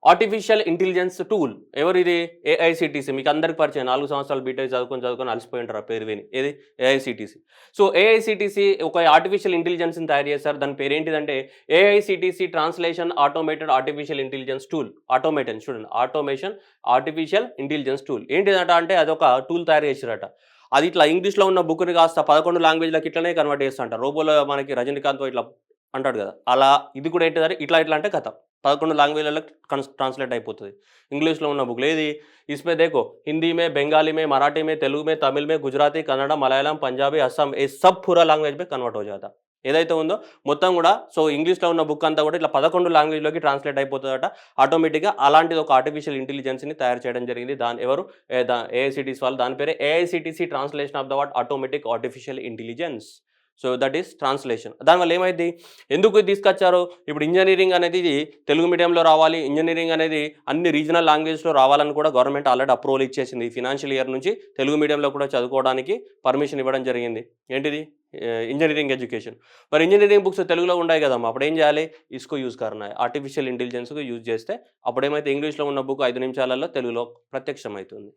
ఆర్టిఫిషియల్ ఇంటెలిజెన్స్ టూల్ ఎవరిది? ఏఐసిటిసి. మీకు అందరికి పరిచయం. 4 సంవత్సరాలు బీటెక్ చదువుకొని అలసిపోయి ఉంటారు ఆ పేరు విని. ఏది? ఏఐసిటిసి. సో ఏఐసిటిసి ఒక ఆర్టిఫిషియల్ ఇంటెలిజెన్స్‌ని తయారు చేశారు. దాని పేరు ఏంటిదంటే AICTE translation automated artificial intelligence tool. Automated చూడండి. Artificial intelligence tool. ఏంటిదట అంటే అదొక టూల్ తయారు చేసిరట. అది ఇట్లా ఇంగ్లీష్‌లో ఉన్న బుక్‌ని కాస్త 11 లాంగ్వేజ్‌లకి ఇట్లనే కన్వర్ట్ చేస్తాంట. రోబోలో మనకి రజనీకాంత్ ఇట్లా అంటాడు కదా! అలా ఇది కూడా ఏంటిదంటే ఇట్లా అంటే కథ. 11 లాంగ్వేజ్‌లలో ట్రాన్స్‌లేట్ అయిపోతది. ఇంగ్లీష్‌లో ఉన్న బుక్‌లో ఏది? ఇస్మే देखो हिंदी में, बंगाली में, मराठी में, तेलुगु में, तमिल में, गुजराती, कन्नड़, मलयालम, पंजाबी, असम ये सब पूरा लैंग्वेज में कन्वर्ट हो जाता. ఏదైతే ఉందో మొత్తం కూడా సో ఇంగ్లీష్‌లో ఉన్న బుక్ అంతా కూడా ఇట్లా 11 లాంగ్వేజ్‌లోకి ట్రాన్స్‌లేట్ అయిపోతదట ఆటోమేటిక్‌గా. అలాంటిది ఒక ఆర్టిఫిషియల్ ఇంటెలిజెన్స్‌ని తయారు చేయడం జరిగింది. దాన్ని ఎవరు? ఏఐసిటిసి వాళ్ళు. దాని పేరే AICTE translation of the what automatic artificial intelligence. So that is translation. దానివల్ల ఏమైద్ది? ఎందుకు ఇది తీసుకొచ్చారు? ఇప్పుడు ఇంజినీరింగ్ అనేది ఇది తెలుగు మీడియంలో రావాలి. ఇంజినీరింగ్ అనేది అన్ని రీజనల్ లాంగ్వేజ్‌లో రావాలని కూడా గవర్నమెంట్ ఆల్రెడీ అప్రూవల్ ఇచ్చేసింది. ఫినాన్షియల్ ఇయర్ నుంచి తెలుగు మీడియంలో కూడా చదువుకోవడానికి పర్మిషన్ ఇవ్వడం జరిగింది. ఏంటిది? Engineering education. మరి ఇంజినీరింగ్ బుక్స్ తెలుగులో ఉండయి కదమ్మా! అప్పుడు ఏం చేయాలి? ఇస్కో యూజ్ కర్నా హై. ఆర్టిఫిషియల్ ఇంటెలిజెన్స్‌కు యూజ్ చేస్తే అప్పుడేమైతే ఇంగ్లీష్‌లో ఉన్న బుక్ 5 నిమిషాలలో తెలుగులో ప్రత్యక్షమైతుంది.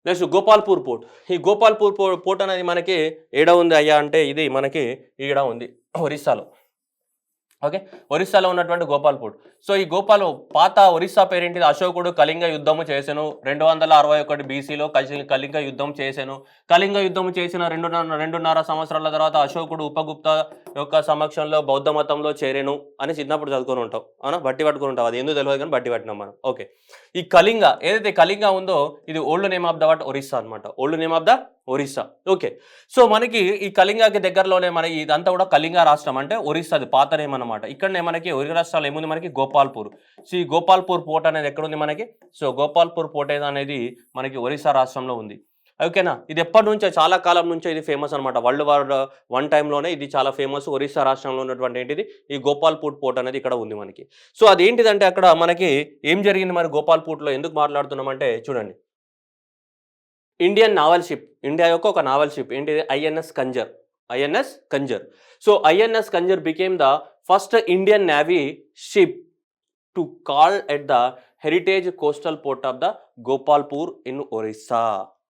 Next Gopalpur port. ఈ గోపాల్‌పూర్ పోర్ట్ అనేది మనకి ఏడ ఉంది అయ్యా అంటే ఇది మనకి ఈడ ఉంది ఒరిస్సాలో. ఓకే. ఒరిస్సాలో ఉన్నటువంటి గోపాల్‌పూర్. సో ఈ పాత ఒరిస్సా పేరేంటిది? అశోకుడు కళింగ యుద్ధము చేసెను. 261 బీసీలో కళింగ యుద్ధం చేసెను. కళింగ యుద్ధం చేసిన 2.5 సంవత్సరాల తర్వాత అశోకుడు ఉపగుప్త యొక్క సమక్షంలో బౌద్ధ మతంలో చేరెను అని చిన్నప్పుడు చదువుకొని ఉంటాం. అవునా? బట్టి పట్టుకొని ఉంటాం. అది ఎందుకు తెలియదు కానీ బట్టి పట్టినాం మనం. ఓకే. ఈ కళింగ ఏదైతే కళింగ ఉందో ఇది old name of the what Orissa అనమాట. Old name of the Orissa. Okay. So మనకి ఈ కళింగకి దగ్గరలోనే మన ఇదంతా కూడా కళింగ రాష్ట్రం అంటే ఒరిస్సాది పాత నేమ్ అనమాట. ఇక్కడనే మనకి ఒరి రాష్ట్రాలు ఏముంది మనకి గోపాల్‌పూర్. సో ఈ గోపాల్‌పూర్ పోర్ట్ అనేది ఎక్కడుంది మనకి? సో గోపాల్‌పూర్ పోర్ట్ అనేది మనకి ఒరిస్సా రాష్ట్రంలో ఉంది. ఓకేనా? ఇది ఎప్పటి నుంచో చాలా కాలం నుంచో ఇది ఫేమస్ అనమాట. వరల్డ్ వార్ 1 టైమ్‌లోనే ఇది చాలా ఫేమస్. ఒరిస్సా రాష్ట్రంలో ఉన్నటువంటి ఏంటిది? ఈ గోపాల్‌పూర్ పోర్ట్ అనేది ఇక్కడ ఉంది మనకి. సో అదేంటిదంటే అక్కడ మనకి ఏం జరిగింది మరి గోపాల్‌పూర్‌లో ఎందుకు మాట్లాడుతున్నామంటే చూడండి. Indian naval ship. ఇండియా యొక్క ఒక నావల్ షిప్ ఏంటిది? INS Kanjar. INS Kanjar. So INS Kanjar became the first Indian navy ship to call at the heritage coastal port of the Gopalpur in Orissa.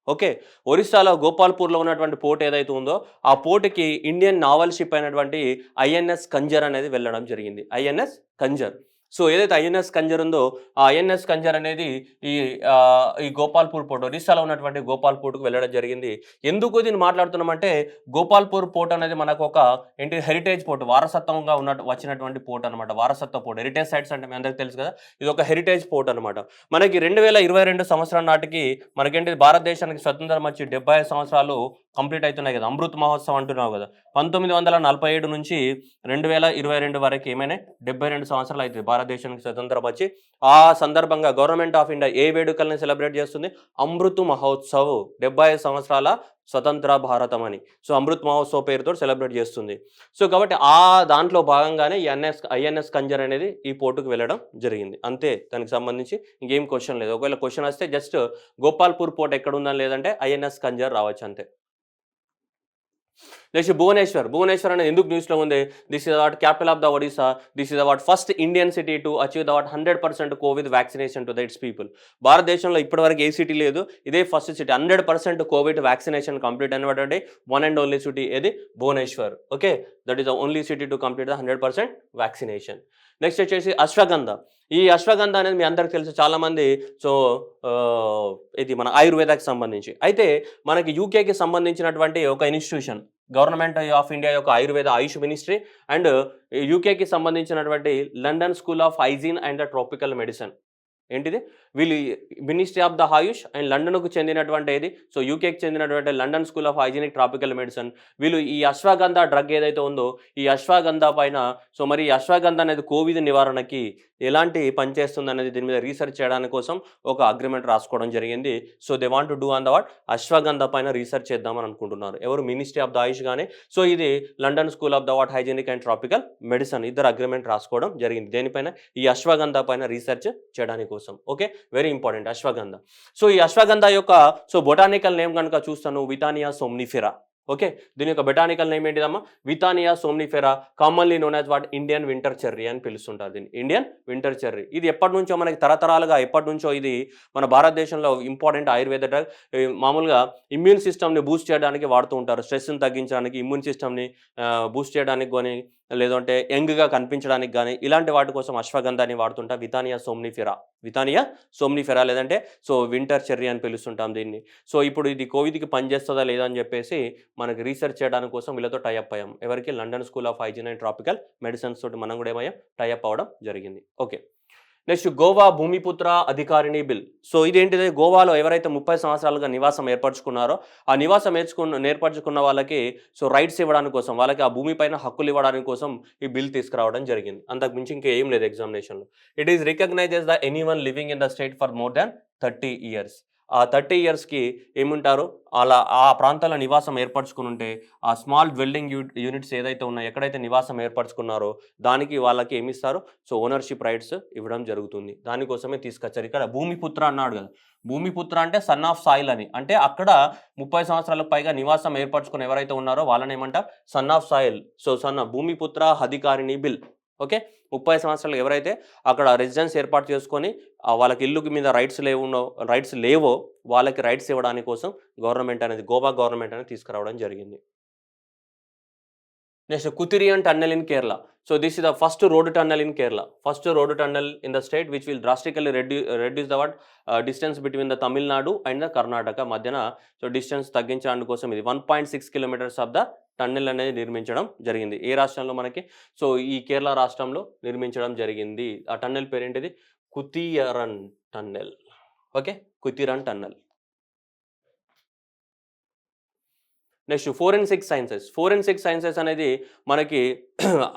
Okay. ఒరిస్సాలో గోపాల్‌పూర్‌లో ఉన్నటువంటి పోర్ట్ ఏదైతే ఉందో ఆ పోర్ట్‌కి ఇండియన్ నావల్ షిప్ అయినటువంటి INS Kanjar అనేది వెళ్ళడం జరిగింది. ఐఎన్ఎస్ కంజర్. సో ఏదైతే ఐఎన్ఎస్ కంజర్ ఉందో ఆ ఐఎన్ఎస్ కంజర్ అనేది ఈ ఈ గోపాల్పూర్ పోర్ట్, ఒరిస్సాలో ఉన్నటువంటి గోపాల్పూర్కు వెళ్ళడం జరిగింది. ఎందుకు దీన్ని మాట్లాడుతున్నామంటే గోపాల్పూర్ పోర్ట్ అనేది మనకు ఒక ఏంటి హెరిటేజ్ పోర్ట్, వారసత్వంగా వచ్చినటువంటి పోర్ట్ అనమాట. వారసత్వ పోర్ట్, హెరిటేజ్ సైట్స్ అంటే మీ అందరికీ తెలుసు కదా, ఇది ఒక హెరిటేజ్ పోర్ట్ అనమాట. మనకి 2022 సంవత్సరం నాటికి మనకేంటి భారతదేశానికి స్వతంత్రం వచ్చి 75 సంవత్సరాలు కంప్లీట్ అవుతున్నాయి కదా, అమృత్ మహోత్సవం అంటున్నావు కదా. 1947 నుంచి 2022 వరకు ఏమైనా 72 సంవత్సరాలు అవుతుంది భారతదేశానికి స్వతంత్రం వచ్చి. ఆ సందర్భంగా గవర్నమెంట్ ఆఫ్ ఇండియా ఏ వేడుకల్ని సెలబ్రేట్ చేస్తుంది? అమృత్ మహోత్సవ్, 75 సంవత్సరాల స్వతంత్ర భారతం అని. సో అమృత్ మహోత్సవ్ పేరుతో సెలబ్రేట్ చేస్తుంది. సో కాబట్టి ఆ దాంట్లో భాగంగానే ఈ ఐఎన్ఎస్ కంజర్ అనేది ఈ పోర్టుకు వెళ్ళడం జరిగింది. అంతే, దానికి సంబంధించి ఇంకేం క్వశ్చన్ లేదు. ఒకవేళ క్వశ్చన్ వస్తే జస్ట్ గోపాల్పూర్ పోర్ట్ ఎక్కడ ఉందని, లేదంటే ఐఎన్ఎస్ కంజర్ రావచ్చు అంతే. నెక్స్ట్ భువనేశ్వర్ అనేది ఎందుకు న్యూస్లో ఉంది? This is a what capital of the Odisha. This is a what first Indian city to achieve the 100% Covid vaccination to the its people. భారతదేశంలో ఇప్పటివరకు ఏ సిటీ లేదు, ఇదే first city 100% Covid vaccination complete అయినటువంటి వన్ అండ్ ఓన్లీ సిటీ ఏది? Bhubaneswar. Okay, that is the only city to complete the 100% vaccination. Next వచ్చేసి అశ్వగంధ. ఈ అశ్వగంధ అనేది మీ అందరికి తెలుసు చాలామంది. సో ఇది మన ఆయుర్వేదాకి సంబంధించి. అయితే మనకి యూకేకి సంబంధించినటువంటి ఒక ఇన్స్టిట్యూషన్, గవర్నమెంట్ ఆఫ్ ఇండియా యొక్క ఆయుష్ మినిస్ట్రీ అండ్ యూకేకి సంబంధించినటువంటి London School of Hygiene and the Tropical Medicine. ఏంటిది? వీళ్ళు ministry of the Ayush and లండన్కు చెందినటువంటి ఏది? సో యూకేకి చెందినటువంటి London School of Hygienic Tropical Medicine. వీళ్ళు ఈ అశ్వగంధ డ్రగ్ ఏదైతే ఉందో ఈ అశ్వగంధ పైన, సో మరి ఈ అశ్వగంధ అనేది కోవిడ్ నివారణకి ఎలాంటి పనిచేస్తుంది అనేది దీని మీద రీసెర్చ్ చేయడానికి కోసం ఒక అగ్రిమెంట్ రాసుకోవడం జరిగింది. So they want to do on the what? Ashwagandha పైన రీసెర్చ్ చేద్దామని అనుకుంటున్నారు. ఎవరు? మినిస్ట్రీ ఆఫ్ ద ఆయుష్ కానీ, సో ఇది London School of the what hygienic and tropical medicine, ఇద్దరు అగ్రిమెంట్ రాసుకోవడం జరిగింది. దేనిపైన? ఈ అశ్వగంధ పైన రీసెర్చ్ చేయడానికి కోసం. Okay, very important ashwagandha. So ఈ అశ్వగంధ యొక్క బొటానికల్ నేమ్ కనుక చూస్తాను, వితానియా సోమ్నిఫెరా. ఓకే, దీని యొక్క బొటానికల్ నేమ్ ఏంటిదమ్మా? Withania somnifera, commonly known as what? Indian winter cherry అని పిలుస్తుంటారు దీన్ని, ఇండియన్ వింటర్ చెర్రీ. ఇది ఎప్పటి నుంచో మనకి తరతరాలుగా ఎప్పటి నుంచో ఇది మన భారతదేశంలో ఇంపార్టెంట్ ఆయుర్వేద డ్రగ్. మామూలుగా ఇమ్యూన్ సిస్టమ్ని బూస్ట్ చేయడానికి వాడుతూ ఉంటారు, స్ట్రెస్ని తగ్గించడానికి, ఇమ్యూన్ సిస్టమ్ని బూస్ట్ చేయడానికి కానీ, లేదంటే యంగ్గా కనిపించడానికి కానీ, ఇలాంటి వాటి కోసం అశ్వగంధాన్ని వాడుతుంటాం. వితానియా సోమ్నిఫెరా లేదంటే సో వింటర్ చెర్రీ అని పిలుస్తుంటాం దీన్ని. సో ఇప్పుడు ఇది కోవిడ్కి పనిచేస్తుందా లేదా అని చెప్పేసి మనకి రీసెర్చ్ చేయడానికి కోసం వీళ్ళతో టైఅప్ అయ్యాం. ఎవరికి? London School of Hygiene and Tropical Medicines తోటి మనం కూడా ఏమయ్యాం? టైఅప్ అవ్వడం జరిగింది. Okay, next Goa Bhumiputra అధికారిణి bill. So ఇదేంటిది? గోవాలో ఎవరైతే 30 సంవత్సరాలుగా నివాసం ఏర్పరచుకున్నారో ఆ నివాసం ఏర్పరచుకున్న వాళ్ళకి సో రైట్స్ ఇవ్వడానికి కోసం, వాళ్ళకి ఆ భూమి పైన హక్కులు ఇవ్వడానికి కోసం ఈ బిల్ తీసుకురావడం జరిగింది. అంతకు మించి ఇంకా ఏం లేదు ఎగ్జామినేషన్లో. It is recognise as the anyone living in the state for more than 30 years. ఆ 30 yearsకి ఏముంటారు? అలా ఆ ప్రాంతాల్లో నివాసం ఏర్పరచుకుని ఉంటే ఆ స్మాల్ డ్వెల్లింగ్ యూనిట్స్ ఏదైతే ఉన్నాయో, ఎక్కడైతే నివాసం ఏర్పరచుకున్నారో దానికి వాళ్ళకి ఏమిస్తారు? సో ఓనర్షిప్ రైట్స్ ఇవ్వడం జరుగుతుంది. దానికోసమే తీసుకొచ్చారు. ఇక్కడ భూమిపుత్ర అన్నాడు కదా, భూమిపుత్ర అంటే సన్ ఆఫ్ సాయిల్ అని. అంటే అక్కడ 30 సంవత్సరాలకు పైగా నివాసం ఏర్పరచుకుని ఎవరైతే ఉన్నారో వాళ్ళని ఏమంటారు? Son of soil. సో భూమిపుత్ర అధికారిణి బిల్. ఓకే, 30 సంవత్సరాలు ఎవరైతే అక్కడ రెసిడెన్స్ ఏర్పాటు చేసుకొని వాళ్ళకి ఇల్లుకి మీద రైట్స్ లేవో వాళ్ళకి రైట్స్ ఇవ్వడానికి కోసం గోవా గవర్నమెంట్ అనేది తీసుకురావడం జరిగింది. Next Kuthiran tunnel in Kerala. So this is the first road tunnel in Kerala, first road tunnel in the state which will drastically reduce the distance between the Tamil Nadu and the Karnataka మధ్యన. సో డిస్టెన్స్ తగ్గించడానికి కోసం ఇది 1.6 kilometers of the tunnel అనేది నిర్మించడం జరిగింది. ఏ రాష్ట్రంలో? మనకి so ఈ కేరళ రాష్ట్రంలో నిర్మించడం జరిగింది. ఆ టన్నెల్ పేరేంటిది? Kuthiran tunnel. Okay, Kuthiran tunnel. Next forensic sciences అనేది మనకి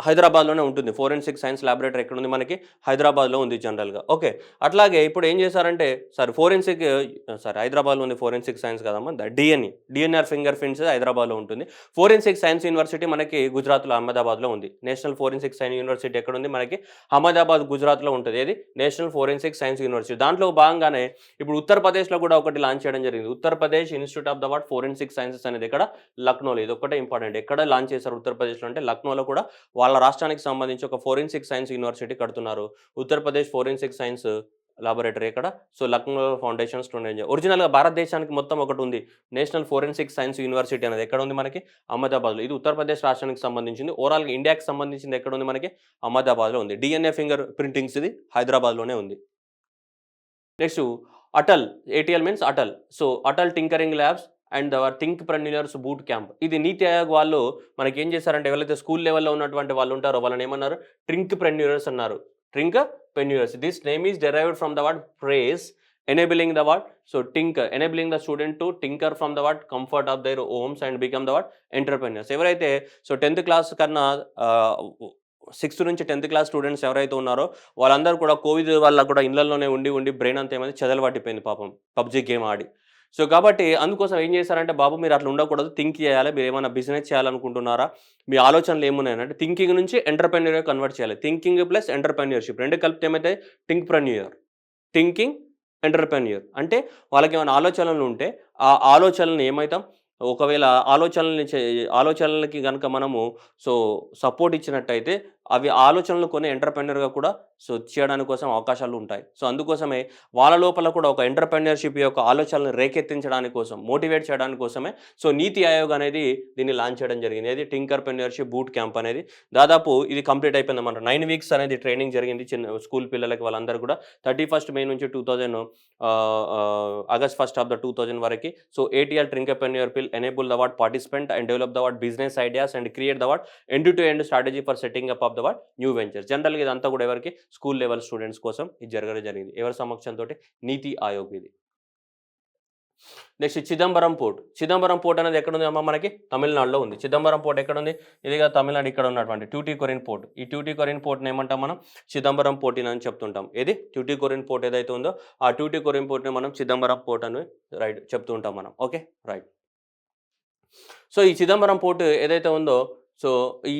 హైదరాబాద్లోనే ఉంటుంది. ఫోరెన్సిక్ సైన్స్ ల్యాబొరేటరీ ఎక్కడ ఉంది? మనకి హైదరాబాద్లో ఉంది జనరల్గా. ఓకే, అట్లాగే ఇప్పుడు ఏం చేశారంటే హైదరాబాద్లో ఉంది ఫోరెన్సిక్ సైన్స్ కదమ్మా, డిఎన్ఆర్ ఫింగర్ ప్రింట్స్ హైదరాబాద్లో ఉంటుంది. ఫోరెన్సిక్ సైన్స్ యూనివర్సిటీ మనకి గుజరాత్లో అహ్మదాబాద్లో ఉంది. నేషనల్ ఫోరెన్సిక్ సైన్స్ యూనివర్సిటీ ఎక్కడ ఉంది? మనకి అహ్మదాబాద్ గుజరాత్లో ఉంటుంది. ఏది? National forensic science university. దాంట్లో భాగంగానే ఇప్పుడు ఉత్తరప్రదేశ్లో కూడా ఒకటి లాంచ్ చేయడం జరిగింది. Uttar Pradesh institute of the forensic sciences అనేది ఎక్కడ? లక్నోలో. ఇది ఒక్కటే ఇంపార్టెంట్. ఎక్కడ లాంచ్ చేశారు ఉత్తరప్రదేశ్లో అంటే లక్నోలో కూడా వాళ్ళ రాష్ట్రానికి సంబంధించి ఒక ఫోరెన్సిక్ సైన్స్ యూనివర్సిటీ కడుతున్నారు. ఉత్తరప్రదేశ్ ఫోరెన్సిక్ సైన్స్ లాబొరేటరీ ఎక్కడ? సో లక్నో ఫౌండేషన్ స్టూడెంట్ ఒరిజినల్‌గా భారతదేశానికి మొత్తం ఒకటి ఉంది. నేషనల్ ఫోరెన్సిక్ సైన్స్ యూనివర్సిటీ అనేది ఎక్కడ ఉంది మనకి? అహ్మదాబాద్‌లో. ఇది ఉత్తరప్రదేశ్ రాష్ట్రానికి సంబంధించింది. ఓవరాల్‌గా ఇండియాకి సంబంధించింది ఎక్కడ ఉంది మనకి? అహ్మదాబాద్‌లో ఉంది. డీఎన్ఏ ఫింగర్ ప్రింటింగ్స్ ఇది హైదరాబాద్‌లోనే ఉంది. Next Atal, ATL means Atal. So Atal tinkering labs and tinkerpreneurs boot camp. ఇది నీతి ఆయోగ్ వాళ్ళు మనకేం చేశారంటే ఎవరైతే స్కూల్ లెవెల్‌లో ఉన్నటువంటి వాళ్ళు ఉంటారో వాళ్ళని ఏమన్నారు? ట్రింక్‌ప్రెన్యూర్స్ అన్నారు. Tinkerpreneurs. This name is derived from the word phrase enabling the word so tinker, enabling the student to tinker from the word comfort of their homes and become the word entrepreneurs. ఎవరైతే so 10th class కన్నా 6th నుంచి 10th class students ఎవరైతే ఉన్నారో వాళ్ళందరూ కూడా Covid వల్ల కూడా ఇళ్లలోనే ఉండి బ్రెయిన్ అంతా ఏమైంది చెదలు పట్టిపోయింది పాపం పబ్జీ గేమ్ ఆడి. సో కాబట్టి అందుకోసం ఏం చేశారంటే బాబు మీరు అట్లా ఉండకూడదు, థింక్ చేయాలి, మీరు ఏమైనా బిజినెస్ చేయాలనుకుంటున్నారా, మీ ఆలోచనలు ఏమున్నాయంటే థింకింగ్ నుంచి ఎంటర్‌ప్రెన్యూర్‌గా కన్వర్ట్ చేయాలి. థింకింగ్ ప్లస్ ఎంటర్‌ప్రెన్యూర్‌షిప్ రెండు కలిపితే ఏమైతే థింక్‌ప్రెన్యూర్, థింకింగ్ ఎంటర్‌ప్రెన్యూర్ అంటే వాళ్ళకి ఏమైనా ఆలోచనలు ఉంటే ఆ ఆలోచనలను ఏమైతాం ఒకవేళ ఆలోచనలకి గనుక మనము సో సపోర్ట్ ఇచ్చినట్టయితే అవి ఆలోచనలు కొన్ని ఎంటర్‌ప్రెన్యూర్‌గా కూడా సో చేయడానికి కోసం అవకాశాలు ఉంటాయి. సో అందుకోసమే వాళ్ళ లోపల కూడా ఒక ఎంటర్‌ప్రెన్యూర్‌షిప్ యొక్క ఆలోచనలను రేకెత్తించడానికి కోసం, మోటివేట్ చేయడానికి కోసమే సో నీతి ఆయోగ్ అనేది దీన్ని లాంచ్ చేయడం జరిగింది. ఏది టింకర్‌ప్రెన్యూర్‌షిప్ బూట్ క్యాంప్ అనేది. దాదాపు ఇది కంప్లీట్ అయిపోయిందన్నమాట. 9 వీక్స్ అనేది ట్రైనింగ్ జరిగింది చిన్న స్కూల్ పిల్లలకి వాళ్ళందరూ కూడా. 31st మే నుంచి 2000 August 1st of the 2000 వరకి. సో ఏటీఎల్ ట్రింకర్‌ప్రెన్యూర్ పిల్ enable the what participant and develop the what business ideas and create the what end to end strategy for setting up of the what new ventures. జనరల్‌గా ఇదంతా కూడా ఎవరికి school level students కోసం ఇది జరగడం జరిగింది. ఎవరి సమక్షంతోటి? నీతి ఆయోగ్ ఇది. Next Chidambaram port. Chidambaram port అనేది ఎక్కడుంది అమ్మ మనకి? తమిళనాడులో ఉంది. చిదంబరం పోర్ట్ ఎక్కడుంది? ఇదిగా తమిళనాడు ఇక్కడ ఉన్నటువంటి ట్యూటికోరిన్ పోర్ట్. ఈ ట్యూటికోరిన్ పోర్ట్‌ని ఏమంటాం మనం? చిదంబరం పోర్ట్ అని చెప్తుంటాం. ఏది? ట్యూటికోరిన్ పోర్ట్ ఏదైతే ఉందో ఆ ట్యూటికోరిన్ పోర్ట్‌ని మనం చిదంబరం పోర్ట్ అని రైట్ చెప్తూ ఉంటాం మనం. Okay right. సో ఈ చిదంబరం పోర్ట్ ఏదైతే ఉందో సో ఈ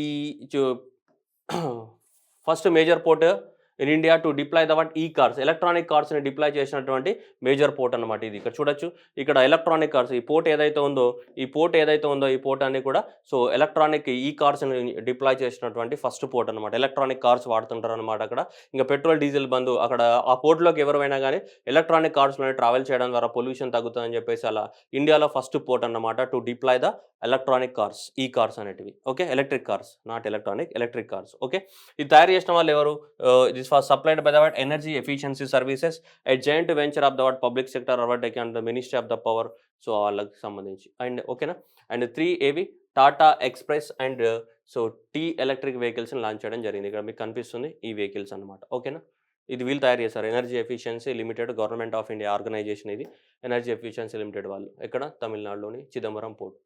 first major port in India to deploy the what ఈ కార్స్, ఎలక్ట్రానిక్ కార్స్ని డిప్లాయ్ చేసినటువంటి మేజర్ పోర్ట్ అనమాట ఇది. ఇక్కడ చూడొచ్చు ఇక్కడ ఎలక్ట్రానిక్ కార్స్ ఈ పోర్ట్ ఏదైతే ఉందో ఈ పోర్ట్ అన్ని కూడా సో ఎలక్ట్రానిక్ ఈ కార్స్ని డిప్లాయ్ చేసినటువంటి ఫస్ట్ పోర్ట్ అనమాట. ఎలక్ట్రానిక్ కార్స్ వాడుతుంటారు అనమాట అక్కడ. ఇంకా పెట్రోల్ డీజిల్ బంద్ అక్కడ ఆ పోర్ట్లోకి ఎవరైనా కానీ ఎలక్ట్రానిక్ కార్స్లోనే ట్రావెల్ చేయడం ద్వారా పొల్యూషన్ తగ్గుతుందని చెప్పేసి అలా ఇండియాలో ఫస్ట్ పోర్ట్ అనమాట to deploy the electronic cars, e cars అనేటివి. Okay electric cars, not electric cars. Okay ఇది తయారు చేసిన వాళ్ళు ఎవరు? This was supplied by the what energy efficiency services a joint venture of the what public sector అవర్టెక్ and the ministry of the power. So వాళ్ళకి సంబంధించి and ఓకేనా. And 3 ఏవి Tata express and so T electric వెహికల్స్ని launch చేయడం జరిగింది. ఇక్కడ మీకు కనిపిస్తుంది ఈ వెహికల్స్ అనమాట. ఓకేనా. ఇది వీళ్ళు తయారు చేశారు. Energy efficiency limited government of India organisation ఇది. ఎనర్జీ ఎఫిషియన్సీ లిమిటెడ్ వాళ్ళు ఎక్కడ? తమిళనాడులోని Chidambaram port.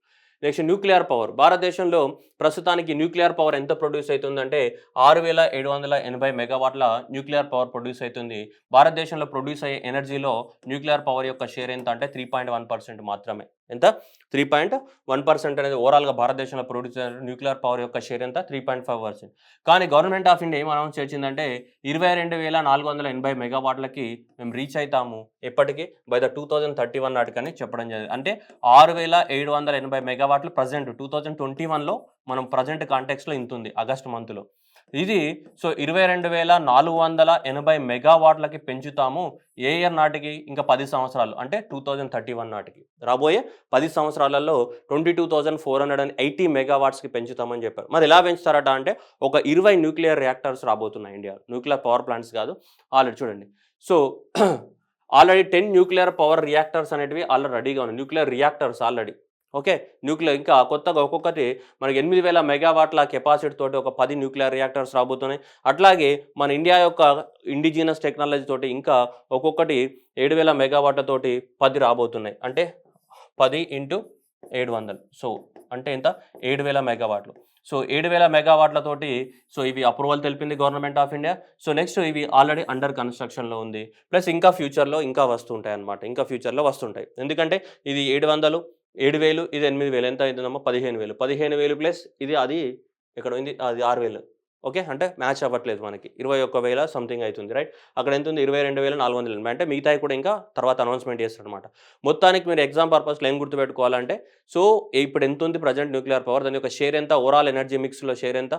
Next nuclear power. భారతదేశంలో ప్రస్తుతానికి న్యూక్లియర్ పవర్ ఎంత ప్రొడ్యూస్ అవుతుందంటే 6780 మెగావాట్ల న్యూక్లియర్ పవర్ ప్రొడ్యూస్ అవుతుంది. భారతదేశంలో ప్రొడ్యూస్ అయ్యే ఎనర్జీలో న్యూక్లియర్ పవర్ యొక్క షేర్ ఎంత అంటే 3.1% మాత్రమే. ఎంత? 3.1% అనేది ఓవరాల్గా భారతదేశంలో ప్రొడ్యూస్ అయ్యే న్యూక్లియర్ పవర్ యొక్క షేర్ ఎంత? 3.5%. కానీ గవర్నమెంట్ ఆఫ్ ఇండియా ఏం అనౌన్స్ చేసిందంటే 22,480 మెగావాట్లకి మేము రీచ్ అవుతాము ఎప్పటికీ బై ద 2031 నాటికని చెప్పడం జరిగింది. అంటే 6780 మెగావాట్లు ప్రజెంట్ 2021లో మనం ప్రజెంట్ కాంటెక్స్లో ఇంత ఉంది ఆగస్ట్ మంత్లో. ఇది సో 22,480 మెగావాట్లకి పెంచుతాము ఏ ఇయర్ నాటికి? ఇంకా 10 సంవత్సరాలు అంటే 2031 నాటికి. రాబోయే 10 సంవత్సరాలలో 22,480 మెగావాట్స్కి పెంచుతామని చెప్పారు. మరి ఎలా పెంచుతారట అంటే ఒక 20 న్యూక్లియర్ రియాక్టర్స్ రాబోతున్నాయి ఇండియా. న్యూక్లియర్ పవర్ ప్లాంట్స్ కాదు. ఆల్రెడీ చూడండి so already 10 nuclear power reactors అనేటివి ఆల్రెడీ రెడీగా ఉన్నాయి. Nuclear reactors already. Okay nuclear ఇంకా కొత్తగా ఒక్కొక్కటి మనకి 8,000 మెగావాట్ల కెపాసిటీ తోటి ఒక 10 న్యూక్లియర్ రియాక్టర్స్ రాబోతున్నాయి. అట్లాగే మన ఇండియా యొక్క ఇండిజినస్ టెక్నాలజీ తోటి ఇంకా ఒక్కొక్కటి 7,000 మెగావాట్ల తోటి 10 రాబోతున్నాయి. అంటే 10 × 700 సో అంటే ఎంత? 7,000 మెగావాట్లు. సో 7,000 మెగావాట్లతోటి సో ఇవి అప్రూవల్ తెలిపింది government of India. So next ఇవి ఆల్రెడీ అండర్ కన్స్ట్రక్షన్లో ఉంది. ప్లస్ ఇంకా ఫ్యూచర్లో ఇంకా వస్తుంటాయి అన్నమాట. ఇంకా ఫ్యూచర్లో వస్తుంటాయి. ఎందుకంటే ఇది 700, 7,000 ఇది 8,000 ఎంత అవుతుందమ్మా? 15,000. 15,000 ప్లస్ ఇది అది ఎక్కడ ఉంది? అది 6,000. ఓకే అంటే మ్యాచ్ అవ్వట్లేదు మనకి. 21,000 సంథింగ్ అవుతుంది రైట్. అక్కడ ఎంత ఉంది? 22,480 అంటే మిగతాయి కూడా ఇంకా తర్వాత అనౌన్స్మెంట్ చేస్తారనమాట. మొత్తానికి మీరు ఎగ్జామ్ పర్పస్లో ఏం గుర్తుపెట్టుకోవాలంటే సో ఇప్పుడు ఎంత ఉంది ప్రజెంట్ న్యూక్లియర్ పవర్, దాని యొక్క షేర్ ఎంత, ఓవరాల్ ఎనర్జీ మిక్స్లో షేర్ ఎంత,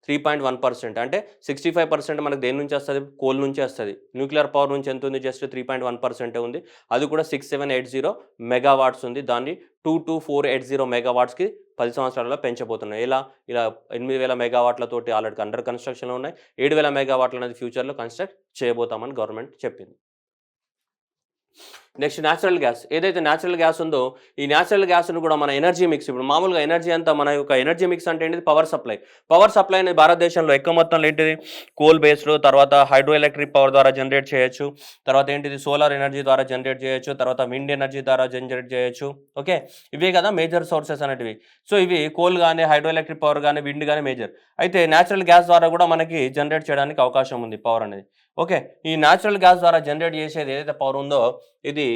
3.1%. అంటే 65% మనకు దేని నుంచి వస్తుంది? కోల్ నుంచి వస్తుంది. న్యూక్లియర్ పవర్ నుంచి ఎంత ఉంది? జస్ట్ 3.1% ఉంది. అది కూడా 6780 మెగావాట్స్ ఉంది. దాన్ని 22480 మెగావాట్స్కి 10 సంవత్సరాలలో పెంచబోతున్నాయి. ఇలా 8000 మెగావాట్లతోటి ఆల్రెడీ అండర్ కన్స్ట్రక్షన్లో ఉన్నాయి. 7000 మెగావాట్లు అనేది ఫ్యూచర్లో కన్స్ట్రక్ట్ చేయబోతామని గవర్నమెంట్ చెప్పింది. Next natural gas. ఏదైతే న్యాచురల్ గ్యాస్ ఉందో ఈ న్యాచురల్ గ్యాస్ను కూడా మన ఎనర్జీ మిక్స్, ఇప్పుడు మామూలుగా ఎనర్జీ అంతా మన యొక్క ఎనర్జీ మిక్స్ అంటే ఏంటిది? Power supply. పవర్ సప్లై అనేది భారతదేశంలో ఎక్కువ మొత్తంలో ఏంటిది? కోల్ బేస్డ్, తర్వాత హైడ్రో ఎలక్ట్రిక్ పవర్ ద్వారా జనరేట్ చేయొచ్చు, తర్వాత ఏంటిది? సోలార్ ఎనర్జీ ద్వారా జనరేట్ చేయొచ్చు, తర్వాత విండ్ ఎనర్జీ ద్వారా జనరేట్ చేయొచ్చు. ఓకే, ఇవే కదా మేజర్ సోర్సెస్ అనేటివి. సో ఇవి కోల్ కానీ, హైడ్రో ఎలక్ట్రిక్ పవర్ కానీ, విండ్ కానీ మేజర్. అయితే న్యాచురల్ గ్యాస్ ద్వారా కూడా మనకి జనరేట్ చేయడానికి అవకాశం ఉంది పవర్ అనేది. ఓకే, ఈ న్యాచురల్ గ్యాస్ ద్వారా జనరేట్ చేసేది ఏదైతే పవర్ ఉందో ఇది